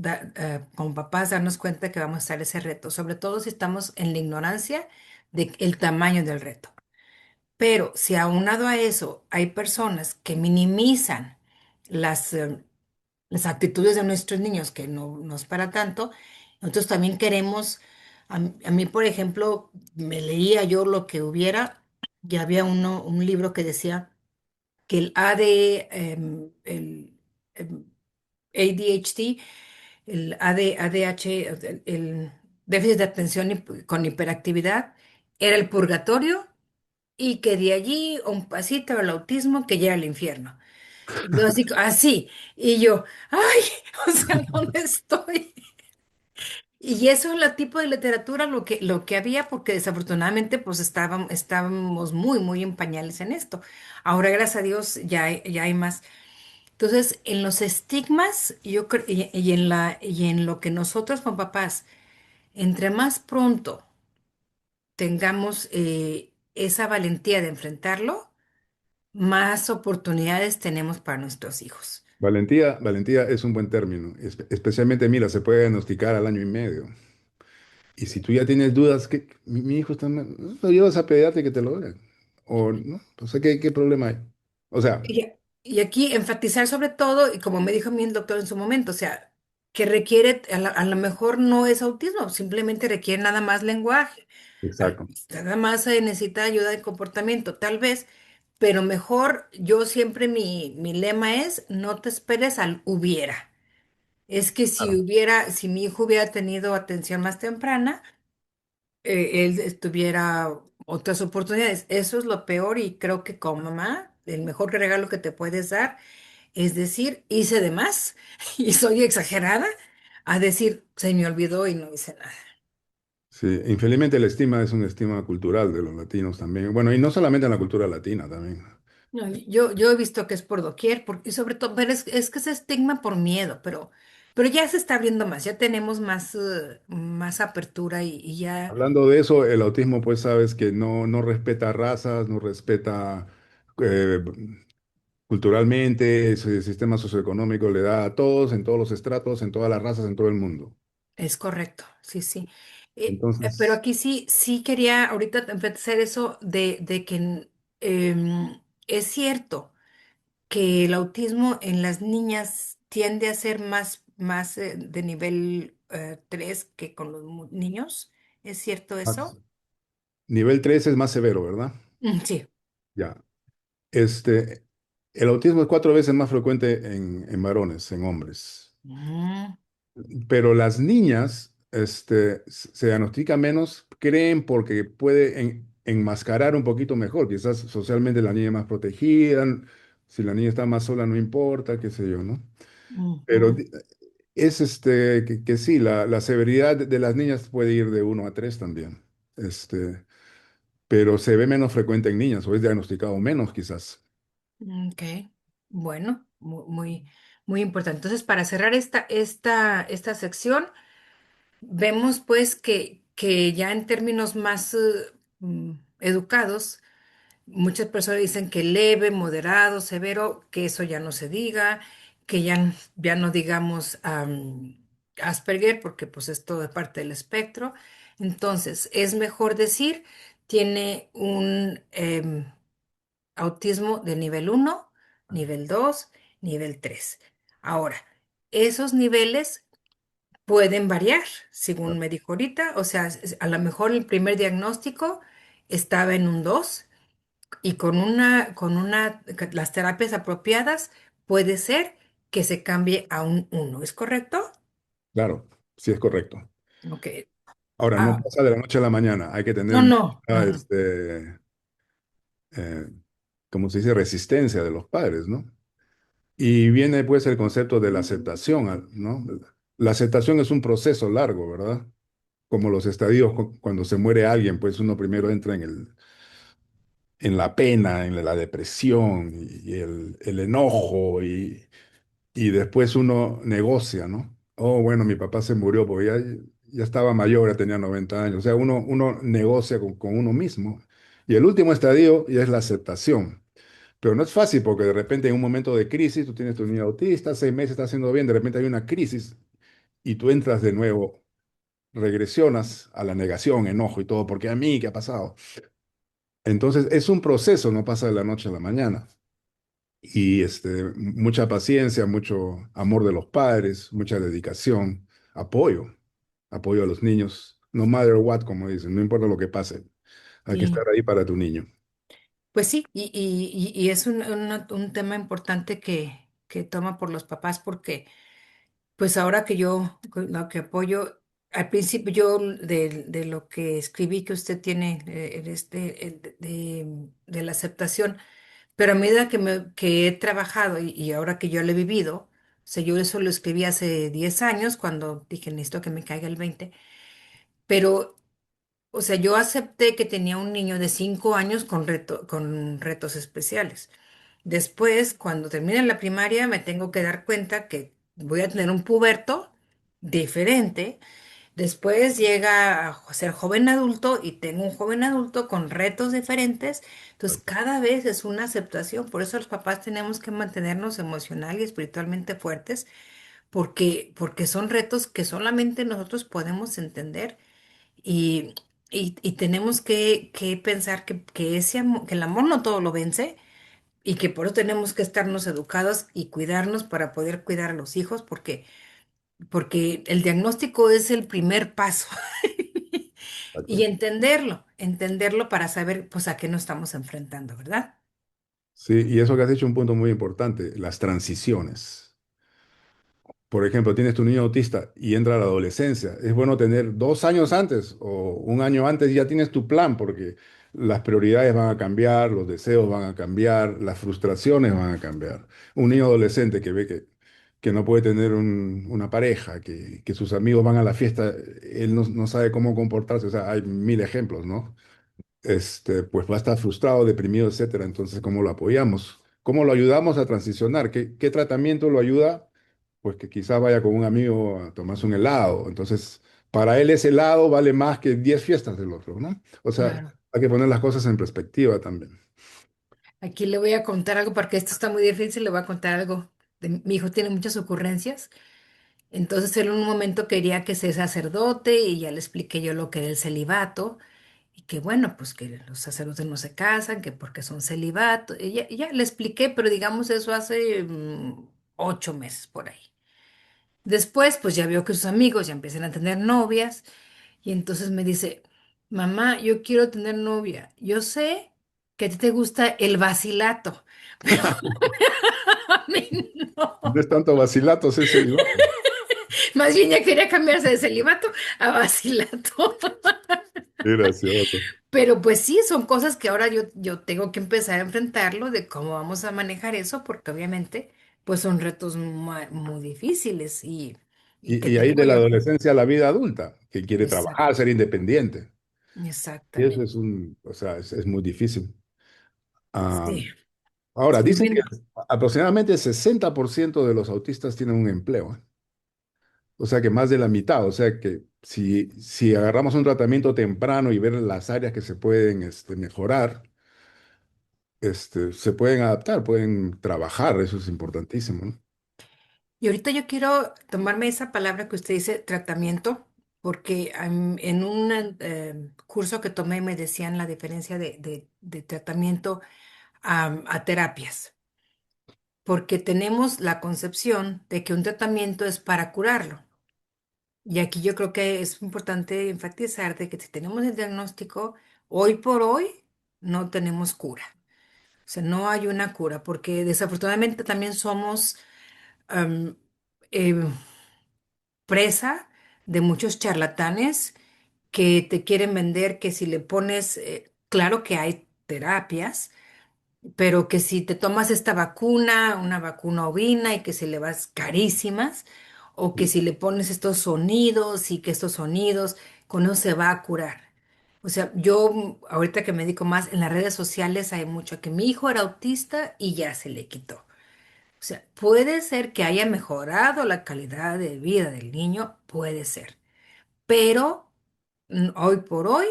como papás, darnos cuenta que vamos a estar ese reto, sobre todo si estamos en la ignorancia del tamaño del reto. Pero si aunado a eso hay personas que minimizan las, las actitudes de nuestros niños, que no es para tanto, nosotros también queremos, a mí, por ejemplo, me leía yo lo que hubiera, ya había un libro que decía que el AD, em, ADHD, el ADH, el déficit de atención con hiperactividad, era el purgatorio y que de allí a un pasito al autismo que llega al infierno. Y yo así, y yo, ay, o sea, ¿dónde estoy? Y eso es el tipo de literatura lo que había, porque desafortunadamente pues estábamos muy en pañales en esto. Ahora, gracias a Dios, ya hay más. Entonces, en los estigmas, yo creo, y en lo que nosotros como papás, entre más pronto tengamos esa valentía de enfrentarlo, más oportunidades tenemos para nuestros hijos. Valentía es un buen término, especialmente, mira, se puede diagnosticar al año y medio. Y si tú ya tienes dudas, que mi hijo está mal, no lo llevas a pediatra y que te lo vean. O no, o sea, ¿qué problema hay? O sea, Y aquí enfatizar sobre todo, y como me dijo a mí el doctor en su momento, o sea, que requiere, a lo mejor no es autismo, simplemente requiere nada más lenguaje, exacto. nada más necesita ayuda de comportamiento, tal vez, pero mejor, yo siempre mi lema es, no te esperes al hubiera. Es que si mi hijo hubiera tenido atención más temprana, él tuviera otras oportunidades. Eso es lo peor y creo que como mamá, el mejor regalo que te puedes dar es decir, hice de más y soy exagerada, a decir, se me olvidó y no hice nada. Sí, infelizmente la estima es una estima cultural de los latinos también. Bueno, y no solamente en la cultura latina también. No, yo he visto que es por doquier, y sobre todo, pero es que ese estigma por miedo, pero ya se está abriendo más, ya tenemos más apertura y ya Hablando de eso, el autismo, pues sabes que no respeta razas, no respeta eh, culturalmente, ese sistema socioeconómico le da a todos, en todos los estratos, en todas las razas, en todo el mundo. es correcto, sí, sí. Pero Entonces, aquí sí quería ahorita empezar eso de que es cierto que el autismo en las niñas tiende a ser más de nivel 3 que con los niños. ¿Es cierto eso? nivel 3 es más severo, ¿verdad? Sí. Ya. Este, el autismo es 4 veces más frecuente en varones, en hombres. Mm, Pero las niñas, se diagnostica menos, creen porque puede, enmascarar un poquito mejor. Quizás socialmente la niña es más protegida, si la niña está más sola no importa, qué sé yo, ¿no? Pero Ujú. es que sí, la severidad de las niñas puede ir de 1 a 3 también. Pero se ve menos frecuente en niñas o es diagnosticado menos quizás. Ok, bueno, muy, muy importante. Entonces, para cerrar esta sección, vemos pues que ya en términos más educados, muchas personas dicen que leve, moderado, severo, que eso ya no se diga, que ya no digamos Asperger, porque pues es todo de parte del espectro. Entonces, es mejor decir, tiene un autismo de nivel uno, nivel 2, nivel 3. Ahora, esos niveles pueden variar, según me dijo ahorita. O sea, a lo mejor el primer diagnóstico estaba en un 2 y las terapias apropiadas puede ser que se cambie a un uno. ¿Es correcto? Claro, sí es correcto. Ok. Ahora, no Ah, pasa de la noche a la mañana, hay que no, tener no, mucha, no, no. eh, como se dice, resistencia de los padres, ¿no? Y viene pues el concepto de la aceptación, ¿no? La aceptación es un proceso largo, ¿verdad? Como los estadios cuando se muere alguien, pues uno primero entra en la pena, en la depresión y el enojo y después uno negocia, ¿no? Oh, bueno, mi papá se murió porque ya estaba mayor, ya tenía 90 años. O sea, uno negocia con uno mismo. Y el último estadio ya es la aceptación. Pero no es fácil porque de repente en un momento de crisis, tú tienes tu niño autista, 6 meses está haciendo bien, de repente hay una crisis y tú entras de nuevo, regresionas a la negación, enojo y todo, porque a mí, ¿qué ha pasado? Entonces es un proceso, no pasa de la noche a la mañana. Y mucha paciencia, mucho amor de los padres, mucha dedicación, apoyo a los niños, no matter what, como dicen, no importa lo que pase, hay que estar Sí. ahí para tu niño. Pues sí, y es un tema importante que toma por los papás porque pues ahora que yo lo que apoyo, al principio yo de lo que escribí que usted tiene de la aceptación, pero a medida que he trabajado y ahora que yo lo he vivido, o sea, yo eso lo escribí hace 10 años cuando dije necesito que me caiga el 20, pero o sea, yo acepté que tenía un niño de 5 años con retos especiales. Después, cuando termine la primaria, me tengo que dar cuenta que voy a tener un puberto diferente. Después llega a ser joven adulto y tengo un joven adulto con retos diferentes. Entonces, cada vez es una aceptación. Por eso los papás tenemos que mantenernos emocional y espiritualmente fuertes, porque son retos que solamente nosotros podemos entender y, y tenemos que pensar que el amor no todo lo vence y que por eso tenemos que estarnos educados y cuidarnos para poder cuidar a los hijos, porque el diagnóstico es el primer paso. Y Exacto. entenderlo para saber pues a qué nos estamos enfrentando, ¿verdad? Sí, y eso que has dicho un punto muy importante, las transiciones. Por ejemplo, tienes tu niño autista y entra a la adolescencia. Es bueno tener 2 años antes o un año antes ya tienes tu plan porque las prioridades van a cambiar, los deseos van a cambiar, las frustraciones van a cambiar. Un niño adolescente que ve que no puede tener una pareja, que sus amigos van a la fiesta, él no sabe cómo comportarse. O sea, hay mil ejemplos, ¿no? Pues va a estar frustrado, deprimido, etcétera. Entonces, ¿cómo lo apoyamos? ¿Cómo lo ayudamos a transicionar? ¿Qué tratamiento lo ayuda? Pues que quizá vaya con un amigo a tomarse un helado. Entonces, para él ese helado vale más que 10 fiestas del otro, ¿no? O sea, Claro. hay que poner las cosas en perspectiva también. Aquí le voy a contar algo porque esto está muy difícil, le voy a contar algo. Mi hijo tiene muchas ocurrencias. Entonces él en un momento quería que sea sacerdote y ya le expliqué yo lo que era el celibato y que bueno, pues que los sacerdotes no se casan, que porque son celibato. Y ya le expliqué, pero digamos eso hace 8 meses por ahí. Después, pues ya veo que sus amigos ya empiezan a tener novias y entonces me dice, mamá, yo quiero tener novia. Yo sé que a ti te gusta el vacilato, pero a mí No no. es tanto vacilatos, es celibato. Más bien ya quería cambiarse de celibato a vacilato. Qué gracioso. Pero pues sí, son cosas que ahora yo tengo que empezar a enfrentarlo de cómo vamos a manejar eso, porque obviamente pues son retos muy, difíciles y que Y ahí tengo de la yo. adolescencia a la vida adulta, que quiere trabajar, Exacto, ser independiente. Y eso exactamente. es o sea, es muy difícil. Ah, Sí, ahora, sí, dicen que bueno. aproximadamente el 60% de los autistas tienen un empleo, ¿eh? O sea que más de la mitad. O sea que si agarramos un tratamiento temprano y ver las áreas que se pueden mejorar, se pueden adaptar, pueden trabajar. Eso es importantísimo, ¿no? Y ahorita yo quiero tomarme esa palabra que usted dice, tratamiento, porque en un curso que tomé me decían la diferencia de tratamiento a terapias, porque tenemos la concepción de que un tratamiento es para curarlo. Y aquí yo creo que es importante enfatizar de que si tenemos el diagnóstico, hoy por hoy no tenemos cura. O sea, no hay una cura, porque desafortunadamente también somos am, em, presa de muchos charlatanes que te quieren vender que si le pones, claro que hay terapias, pero que si te tomas esta vacuna, una vacuna ovina y que se le vas carísimas, o que si le pones estos sonidos y que estos sonidos con eso se va a curar. O sea, yo ahorita que me dedico más en las redes sociales hay mucho que mi hijo era autista y ya se le quitó. O sea, puede ser que haya mejorado la calidad de vida del niño, puede ser, pero hoy por hoy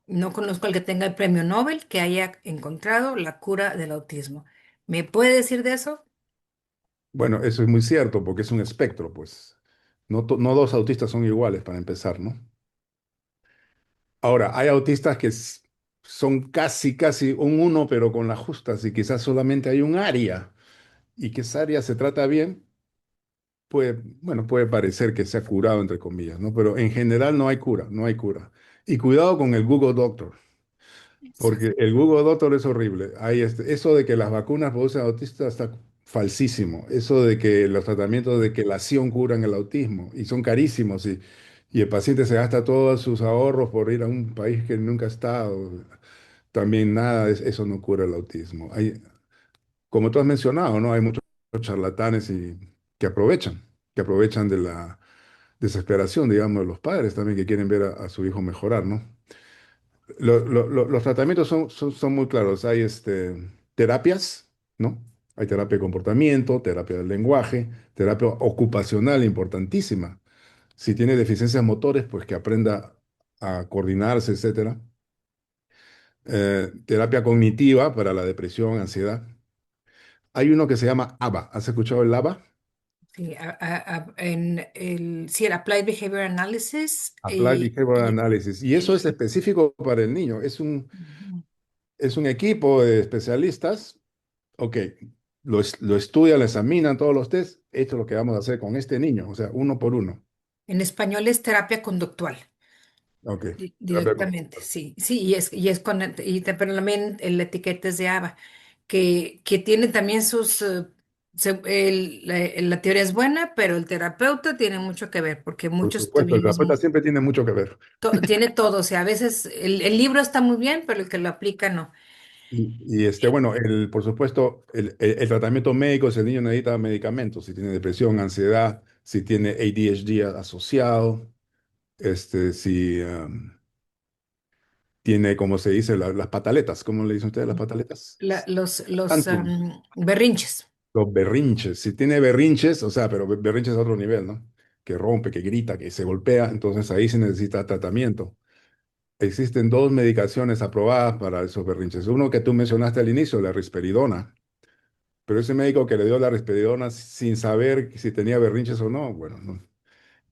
no conozco al que tenga el premio Nobel que haya encontrado la cura del autismo. ¿Me puede decir de eso? Bueno, eso es muy cierto porque es un espectro, pues. No dos autistas son iguales para empezar, ¿no? Ahora, hay autistas que son casi un uno, pero con las justas, y quizás solamente hay un área, y que esa área se trata bien, bueno, puede parecer que se ha curado, entre comillas, ¿no? Pero en general no hay cura, no hay cura. Y cuidado con el Google Doctor, Exacto. porque el Google Doctor es horrible. Eso de que las vacunas producen autistas está falsísimo. Eso de que los tratamientos de quelación curan el autismo, y son carísimos, y el paciente se gasta todos sus ahorros por ir a un país que nunca ha estado. También nada, eso no cura el autismo. Como tú has mencionado, ¿no? Hay muchos charlatanes que aprovechan de la desesperación, digamos, de los padres también que quieren ver a su hijo mejorar, ¿no? Los tratamientos son muy claros. Hay terapias, ¿no? Hay terapia de comportamiento, terapia del lenguaje, terapia ocupacional importantísima. Si tiene deficiencias motores, pues que aprenda a coordinarse, etcétera. Terapia cognitiva para la depresión, ansiedad. Hay uno que se llama ABA. ¿Has escuchado el ABA? Sí, sí, el Applied Behavior Analysis Applied Behavioral Analysis. Y eso es el- específico para el niño. Ujú. Es un equipo de especialistas. Ok, lo estudian, lo examinan todos los test. Esto es lo que vamos a hacer con este niño, o sea, uno por uno. En español es terapia conductual. Ok. Terapia Directamente, sí, sí, y es pero también la etiqueta es de ABA, que tiene también sus, la teoría es buena, pero el terapeuta tiene mucho que ver, porque Por muchos supuesto, el tenemos, terapeuta siempre tiene mucho que ver. tiene todo, o sea, a veces el libro está muy bien, pero el que lo aplica no. Bueno, por supuesto, el tratamiento médico, si el niño necesita medicamentos, si tiene depresión, ansiedad, si tiene ADHD asociado, si tiene, como se dice, las pataletas. ¿Cómo le dicen ustedes las pataletas? Los Tantrums. berrinches. Los berrinches. Si tiene berrinches, o sea, pero berrinches a otro nivel, ¿no? Que rompe, que grita, que se golpea, entonces ahí se necesita tratamiento. Existen dos medicaciones aprobadas para esos berrinches. Uno que tú mencionaste al inicio, la risperidona, pero ese médico que le dio la risperidona sin saber si tenía berrinches o no, bueno, no.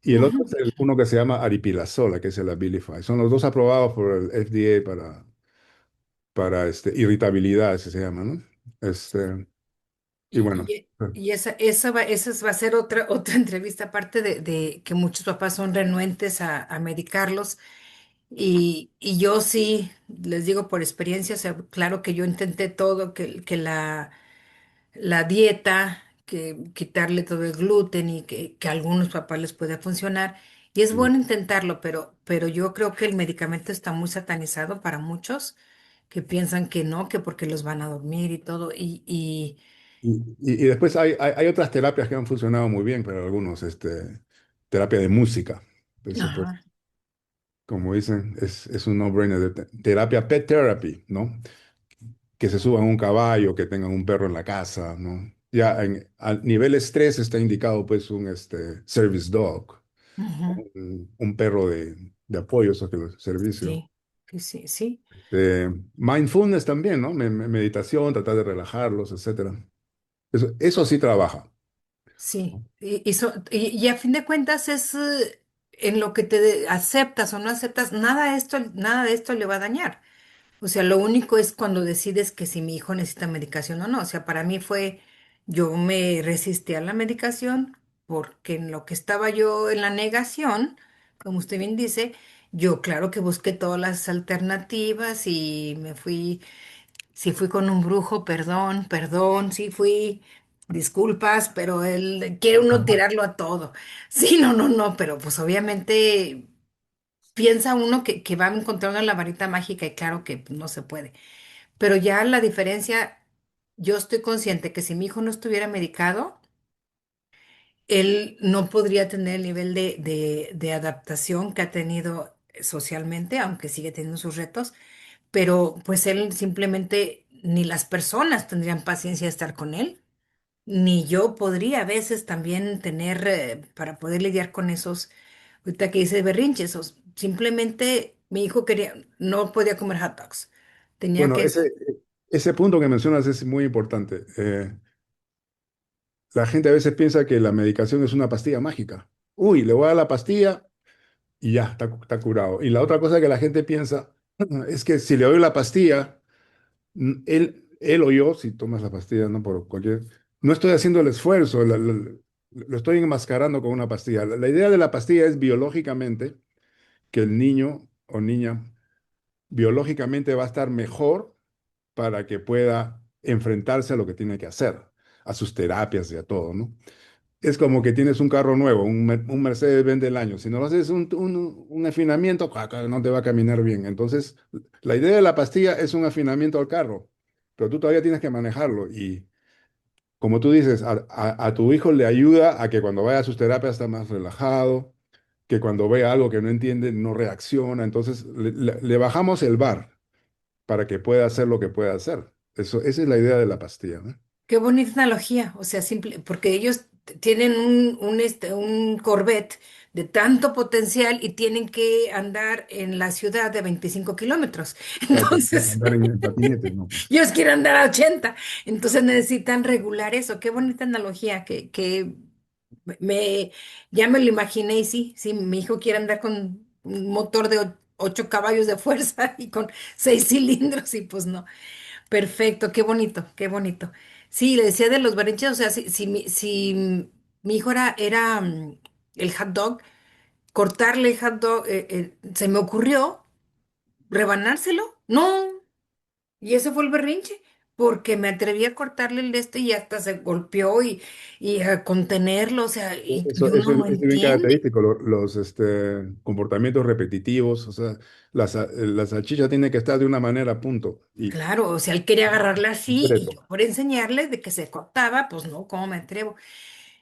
Y el otro Ujú. es uno que se llama aripilazol, que es el Abilify. Son los dos aprobados por el FDA para irritabilidad, así se llama, ¿no? Y Y, bueno. esa va a ser otra, otra entrevista, aparte de que muchos papás son renuentes a medicarlos. Y yo sí, les digo por experiencia, o sea, claro que yo intenté todo, que la dieta, que quitarle todo el gluten y que a algunos papás les puede funcionar. Y es Y, bueno intentarlo, pero yo creo que el medicamento está muy satanizado para muchos que piensan que no, que porque los van a dormir y todo. y después hay otras terapias que han funcionado muy bien para algunos, terapia de música. Eso pues, Ajá. como dicen, es un no-brainer. Terapia pet therapy, ¿no? Que se suban a un caballo, que tengan un perro en la casa, ¿no? Ya a nivel estrés está indicado pues un service dog, Ujú. un perro de apoyo, eso que los servicio. Sí, sí, sí, sí. Mindfulness también, ¿no? Meditación, tratar de relajarlos, etcétera. Eso sí trabaja. Sí, y a fin de cuentas es en lo que te aceptas o no aceptas, nada de esto le va a dañar. O sea, lo único es cuando decides que si mi hijo necesita medicación o no. O sea, para mí fue, yo me resistí a la medicación porque en lo que estaba yo en la negación, como usted bien dice, yo claro que busqué todas las alternativas y me fui. Si fui con un brujo, perdón, perdón, sí fui, disculpas, pero él quiere uno tirarlo a todo. Sí, no, no, no, pero pues obviamente piensa uno que va encontrando la varita mágica y claro que pues, no se puede. Pero ya la diferencia, yo estoy consciente que si mi hijo no estuviera medicado, él no podría tener el nivel de adaptación que ha tenido socialmente, aunque sigue teniendo sus retos, pero pues él simplemente, ni las personas tendrían paciencia de estar con él, ni yo podría a veces también tener, para poder lidiar con esos, ahorita que dice berrinches, simplemente mi hijo quería, no podía comer hot dogs, tenía Bueno, que, ese punto que mencionas es muy importante. La gente a veces piensa que la medicación es una pastilla mágica. Uy, le voy a dar la pastilla y ya, está curado. Y la otra cosa que la gente piensa es que si le doy la pastilla, él o yo, si tomas la pastilla, no por cualquier, no estoy haciendo el esfuerzo, lo estoy enmascarando con una pastilla. La idea de la pastilla es biológicamente que el niño o niña biológicamente va a estar mejor para que pueda enfrentarse a lo que tiene que hacer, a sus terapias y a todo, ¿no? Es como que tienes un carro nuevo, un Mercedes-Benz del año. Si no lo haces un afinamiento, no te va a caminar bien. Entonces, la idea de la pastilla es un afinamiento al carro, pero tú todavía tienes que manejarlo. Y como tú dices, a tu hijo le ayuda a que cuando vaya a sus terapias está más relajado, que cuando ve algo que no entiende no reacciona. Entonces, le bajamos el bar para que pueda hacer lo que pueda hacer. Esa es la idea de la pastilla, ¿no? qué bonita analogía, o sea, simple, porque ellos tienen un Corvette de tanto potencial y tienen que andar en la ciudad de 25 kilómetros. Claro, tiene que Entonces, andar en patinetes, ¿no? Pues. ellos quieren andar a 80, entonces necesitan regular eso. Qué bonita analogía, me, ya me lo imaginé y sí, sí, mi hijo quiere andar con un motor de 8 caballos de fuerza y con 6 cilindros y pues no. Perfecto, qué bonito, qué bonito. Sí, le decía de los berrinches, o sea, si mi hijo era el hot dog, cortarle el hot dog, se me ocurrió rebanárselo. No, y ese fue el berrinche, porque me atreví a cortarle el de este y hasta se golpeó y a contenerlo, o sea, y uno no Es bien entiende. característico, los comportamientos repetitivos, o sea, la salchicha tiene que estar de una manera, punto. Y Claro, o sea, él quería agarrarla así y concreto. yo por enseñarle de que se cortaba, pues no, ¿cómo me atrevo?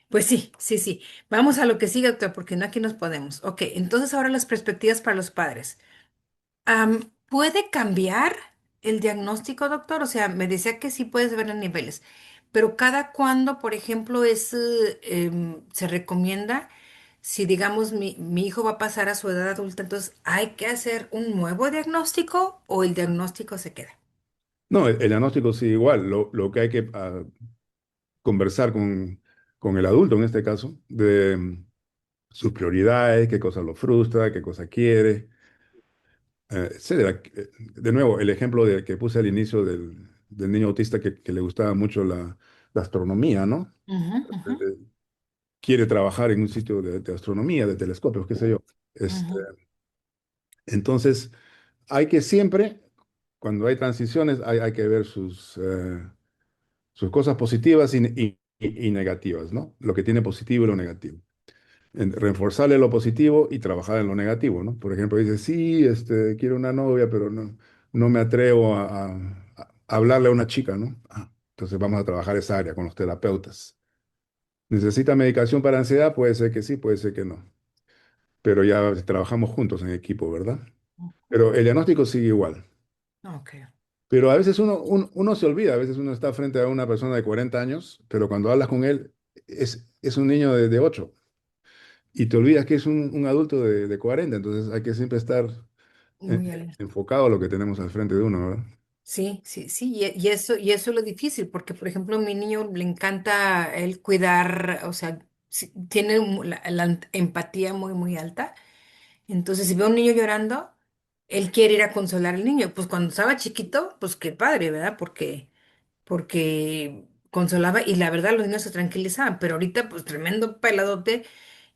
Pues sí, sí, sí. Vamos a lo que sigue, doctor, porque no aquí nos podemos. Ok, entonces ahora las perspectivas para los padres. ¿Puede cambiar el diagnóstico, doctor? O sea, me decía que sí puedes ver en niveles, pero cada cuándo, por ejemplo, se recomienda, si digamos mi hijo va a pasar a su edad adulta, entonces hay que hacer un nuevo diagnóstico o el diagnóstico se queda. No, el diagnóstico sí igual, lo que hay que conversar con el adulto en este caso, de sus prioridades, qué cosa lo frustra, qué cosa quiere, etcétera. De nuevo, el ejemplo que puse al inicio del niño autista que le gustaba mucho la astronomía, ¿no? Ujú, ujú, Quiere trabajar en un sitio de astronomía, de telescopios, qué sé yo. Este, ujú. entonces, hay que siempre, cuando hay transiciones, hay que ver sus cosas positivas y negativas, ¿no? Lo que tiene positivo y lo negativo. reforzarle lo positivo y trabajar en lo negativo, ¿no? Por ejemplo, dice, sí, quiero una novia, pero no me atrevo a hablarle a una chica, ¿no? Ah, entonces vamos a trabajar esa área con los terapeutas. ¿Necesita medicación para ansiedad? Puede ser que sí, puede ser que no. Pero ya trabajamos juntos en equipo, ¿verdad? Pero el diagnóstico sigue igual. Ok, Pero a veces uno se olvida, a veces uno está frente a una persona de 40 años, pero cuando hablas con él es un niño de 8 y te olvidas que es un adulto de 40, entonces hay que siempre estar muy alerta. enfocado a lo que tenemos al frente de uno, ¿verdad? Sí, sí, sí, y eso es lo difícil, porque por ejemplo a mi niño le encanta el cuidar, o sea, tiene la empatía muy, muy alta. Entonces, si ve a un niño llorando, él quiere ir a consolar al niño. Pues cuando estaba chiquito, pues qué padre, ¿verdad? Porque consolaba y la verdad los niños se tranquilizaban, pero ahorita pues tremendo peladote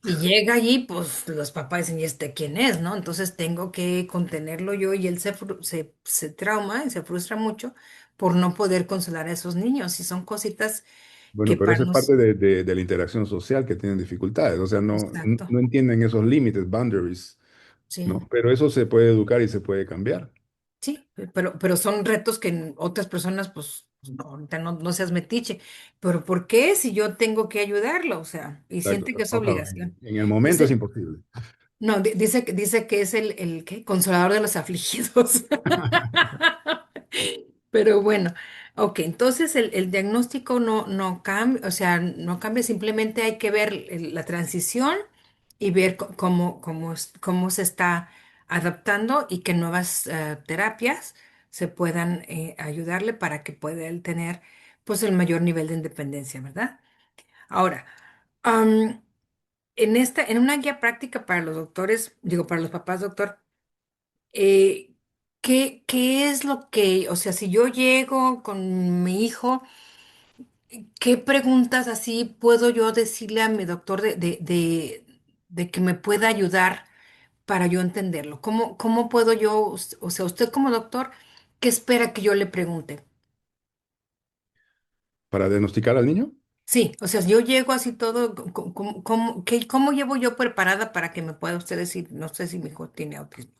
y llega allí, pues los papás dicen, ¿y este quién es, no? Entonces tengo que contenerlo yo y él se trauma y se frustra mucho por no poder consolar a esos niños y son cositas Bueno, que pero para eso es parte nos... de la interacción social que tienen dificultades, o sea, Exacto, no entienden esos límites, boundaries, sí. ¿no? Pero eso se puede educar y se puede cambiar. Sí, pero son retos que en otras personas, pues, no, ahorita no seas metiche. Pero ¿por qué si yo tengo que ayudarlo? O sea, y Exacto, siente que es no, no, obligación. en el momento es Dice, imposible. no, dice que es el ¿qué? Consolador de los afligidos. Pero bueno, ok, entonces el diagnóstico no cambia, o sea, no cambia, simplemente hay que ver la transición y ver cómo se está adaptando y que nuevas terapias se puedan ayudarle para que pueda él tener pues el mayor nivel de independencia, ¿verdad? Ahora, am, en una guía práctica para los doctores, digo, para los papás, doctor, eh, ¿qué es lo que, o sea, si yo llego con mi hijo, ¿qué preguntas así puedo yo decirle a mi doctor de que me pueda ayudar para yo entenderlo? ¿Cómo puedo yo, o sea, usted como doctor, qué espera que yo le pregunte? Para diagnosticar al niño, Sí, o sea, si yo llego así todo, ¿cómo llevo yo preparada para que me pueda usted decir, no sé si mi hijo tiene autismo?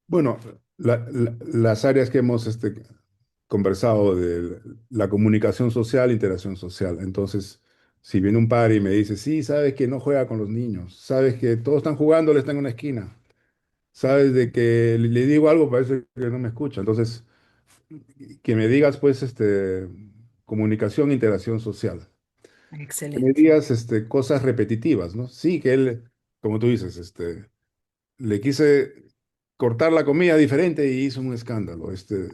bueno, las áreas que hemos conversado de la comunicación social, interacción social. Entonces, si viene un padre y me dice, sí, sabes que no juega con los niños, sabes que todos están jugando, él está en una esquina, sabes de que le digo algo, parece que no me escucha. Entonces, que me digas, pues, comunicación, interacción social. Que me Excelente. digas, cosas repetitivas, ¿no? Sí, que él, como tú dices, le quise cortar la comida diferente y hizo un escándalo.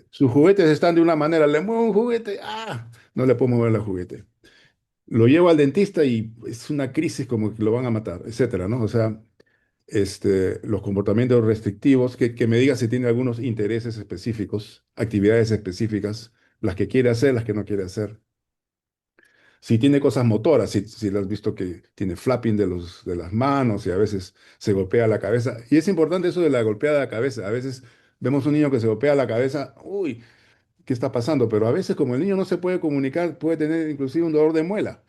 Sus juguetes están de una manera, le muevo un juguete, ¡ah! No le puedo mover el juguete. Lo llevo al dentista y es una crisis como que lo van a matar, etcétera, ¿no? O sea, los comportamientos restrictivos, que me diga si tiene algunos intereses específicos, actividades específicas, las que quiere hacer, las que no quiere hacer. Si tiene cosas motoras, si lo has visto que tiene flapping de las manos y a veces se golpea la cabeza. Y es importante eso de la golpeada de la cabeza. A veces vemos un niño que se golpea la cabeza, uy, ¿qué está pasando? Pero a veces como el niño no se puede comunicar, puede tener inclusive un dolor de muela.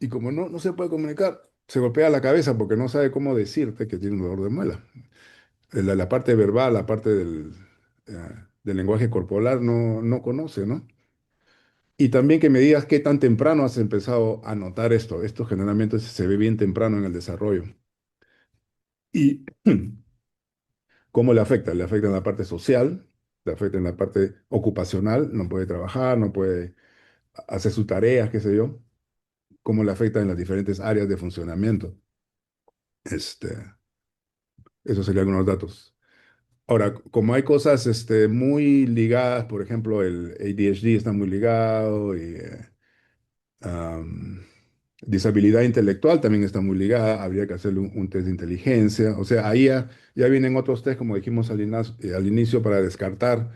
Y como no se puede comunicar, se golpea la cabeza porque no sabe cómo decirte que tiene un dolor de muela. La parte verbal, la parte eh, del lenguaje corporal no conoce, ¿no? Y también que me digas qué tan temprano has empezado a notar esto. Esto generalmente se ve bien temprano en el desarrollo. ¿Y cómo le afecta? Le afecta en la parte social, le afecta en la parte ocupacional, no puede trabajar, no puede hacer sus tareas, qué sé yo. ¿Cómo le afecta en las diferentes áreas de funcionamiento? Este, Esos serían algunos datos. Ahora, como hay cosas muy ligadas, por ejemplo, el ADHD está muy ligado y Am, disabilidad intelectual también está muy ligada, habría que hacerle un test de inteligencia, o sea, ahí ya vienen otros test, como dijimos al inicio, para descartar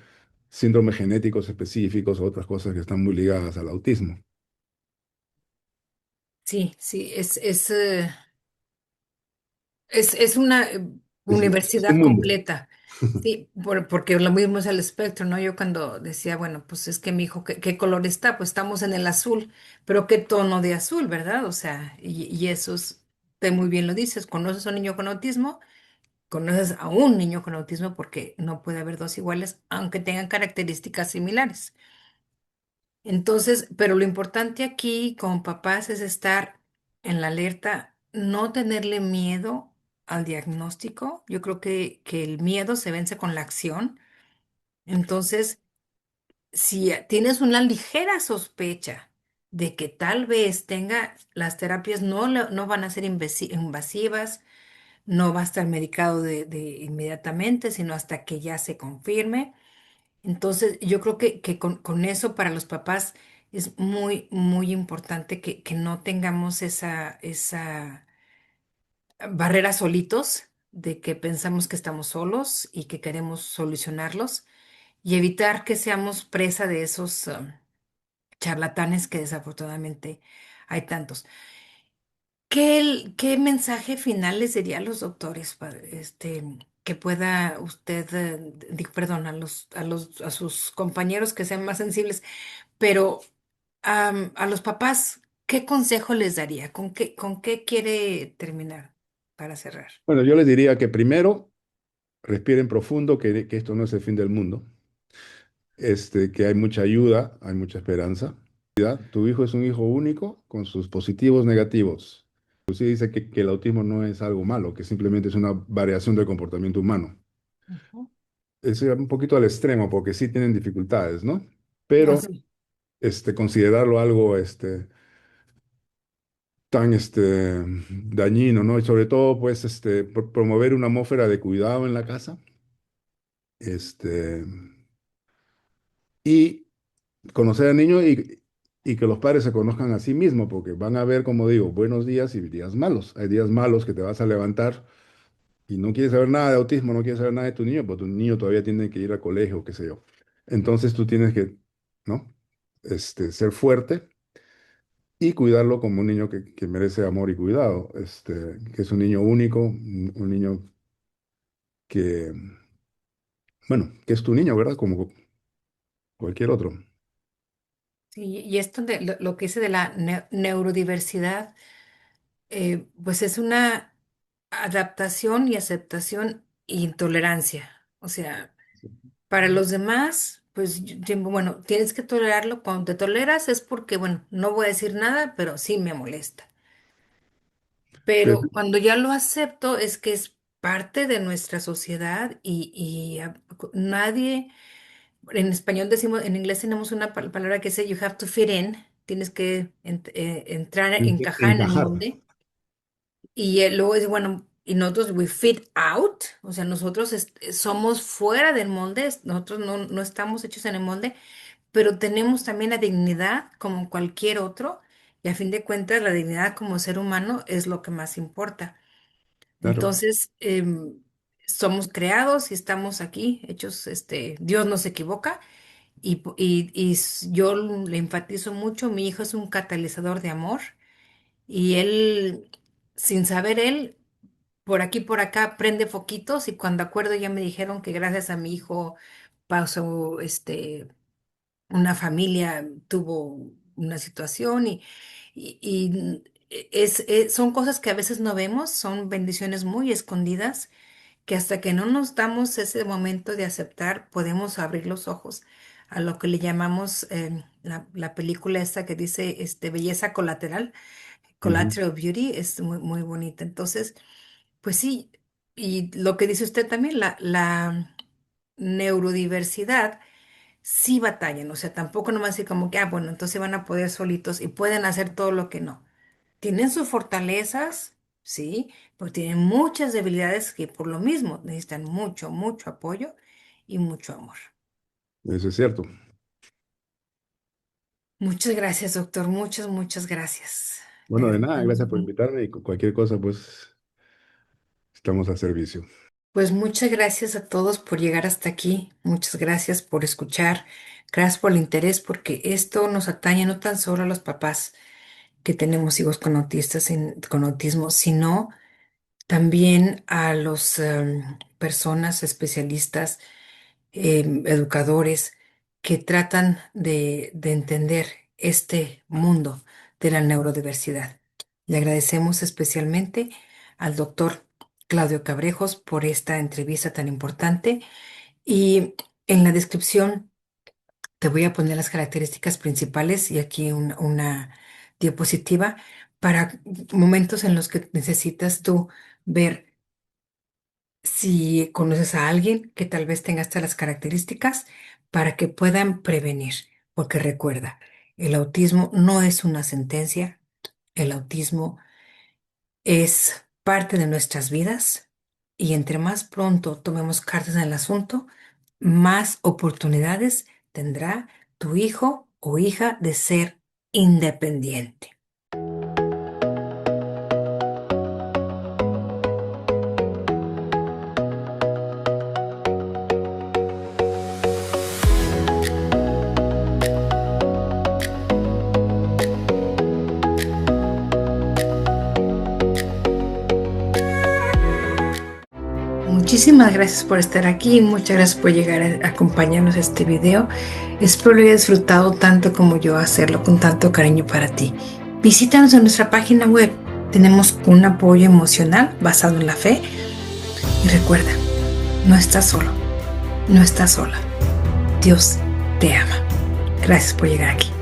síndromes genéticos específicos o otras cosas que están muy ligadas al autismo. Sí, sí, es una Es un universidad mundo. completa. Sí, porque lo mismo es el espectro, ¿no? Yo cuando decía, bueno, pues es que mi hijo, ¿qué color está? Pues estamos en el azul, pero ¿qué tono de azul, verdad? O sea, y esos usted muy bien lo dices, conoces a un niño con autismo, conoces a un niño con autismo porque no puede haber dos iguales, aunque tengan características similares. Entonces, pero lo importante aquí como papás es estar en la alerta, no tenerle miedo al diagnóstico. Yo creo que el miedo se vence con la acción. Entonces, si tienes una ligera sospecha de que tal vez tenga, las terapias no van a ser invasivas, no va a estar medicado de inmediatamente, sino hasta que ya se confirme. Entonces, yo creo que con eso para los papás es muy, muy importante que no tengamos esa barrera solitos de que pensamos que estamos solos y que queremos solucionarlos y evitar que seamos presa de esos charlatanes que desafortunadamente hay tantos. ¿Qué mensaje final les diría a los doctores, que pueda usted, perdón, a sus compañeros que sean más sensibles, pero a los papás, ¿qué consejo les daría? Con qué quiere terminar para cerrar? Bueno, yo les diría que primero respiren profundo, que esto no es el fin del mundo, que hay mucha ayuda, hay mucha esperanza. Tu hijo es un hijo único con sus positivos, negativos. Usted dice que el autismo no es algo malo, que simplemente es una variación del comportamiento humano. Ujú. Es un poquito al extremo porque sí tienen dificultades, ¿no? No, Pero sí. considerarlo algo tan dañino, ¿no? Y sobre todo, pues, promover una atmósfera de cuidado en la casa, este, y conocer al niño y que los padres se conozcan a sí mismos, porque van a ver, como digo, buenos días y días malos. Hay días malos que te vas a levantar y no quieres saber nada de autismo, no quieres saber nada de tu niño, porque tu niño todavía tiene que ir al colegio, qué sé yo. Entonces tú tienes que, ¿no? Ser fuerte y cuidarlo como un niño que merece amor y cuidado, que es un niño único, un niño que, bueno, que es tu niño, ¿verdad? Como cualquier otro. Sí, y esto de lo que dice de la neurodiversidad, pues es una adaptación y aceptación e intolerancia. O sea, para los demás, pues bueno, tienes que tolerarlo. Cuando te toleras es porque, bueno, no voy a decir nada, pero sí me molesta. Pues, Pero cuando ya lo acepto es que es parte de nuestra sociedad nadie, en español decimos, en inglés tenemos una palabra que dice you have to fit in, tienes que entrar, encajar en el encajar, molde. Y luego es, bueno, y nosotros we fit out, o sea, nosotros somos fuera del molde, nosotros no estamos hechos en el molde, pero tenemos también la dignidad como cualquier otro, y a fin de cuentas la dignidad como ser humano es lo que más importa. claro. Entonces, somos creados y estamos aquí, hechos, Dios no se equivoca, yo le enfatizo mucho, mi hijo es un catalizador de amor, y él, sin saber él, por aquí, por acá, prende foquitos y cuando acuerdo ya me dijeron que gracias a mi hijo pasó, una familia tuvo una situación son cosas que a veces no vemos, son bendiciones muy escondidas que hasta que no nos damos ese momento de aceptar, podemos abrir los ojos a lo que le llamamos la película esta que dice belleza colateral, Ujú. Collateral Beauty, es muy, muy bonita. Entonces, pues sí, y lo que dice usted también, la neurodiversidad, sí batallan, o sea, tampoco nomás así como que, bueno, entonces van a poder solitos y pueden hacer todo lo que no. Tienen sus fortalezas, sí, pero tienen muchas debilidades que por lo mismo necesitan mucho, mucho apoyo y mucho amor. Eso es cierto. Muchas gracias, doctor, muchas, muchas gracias. De Bueno, de nada, verdad. gracias por invitarme y cualquier cosa, pues estamos a servicio. Pues muchas gracias a todos por llegar hasta aquí. Muchas gracias por escuchar. Gracias por el interés, porque esto nos atañe no tan solo a los papás que tenemos hijos con con autismo, sino también a los personas especialistas, educadores que tratan de entender este mundo de la neurodiversidad. Le agradecemos especialmente al doctor Claudio Cabrejos por esta entrevista tan importante y en la descripción te voy a poner las características principales y aquí una diapositiva para momentos en los que necesitas tú ver si conoces a alguien que tal vez tenga estas las características para que puedan prevenir. Porque recuerda, el autismo no es una sentencia, el autismo es parte de nuestras vidas y entre más pronto tomemos cartas en el asunto, más oportunidades tendrá tu hijo o hija de ser independiente. Muchísimas gracias por estar aquí y muchas gracias por llegar a acompañarnos a este video. Espero lo hayas disfrutado tanto como yo hacerlo con tanto cariño para ti. Visítanos en nuestra página web. Tenemos un apoyo emocional basado en la fe. Y recuerda, no estás solo, no estás sola. Dios te ama. Gracias por llegar aquí.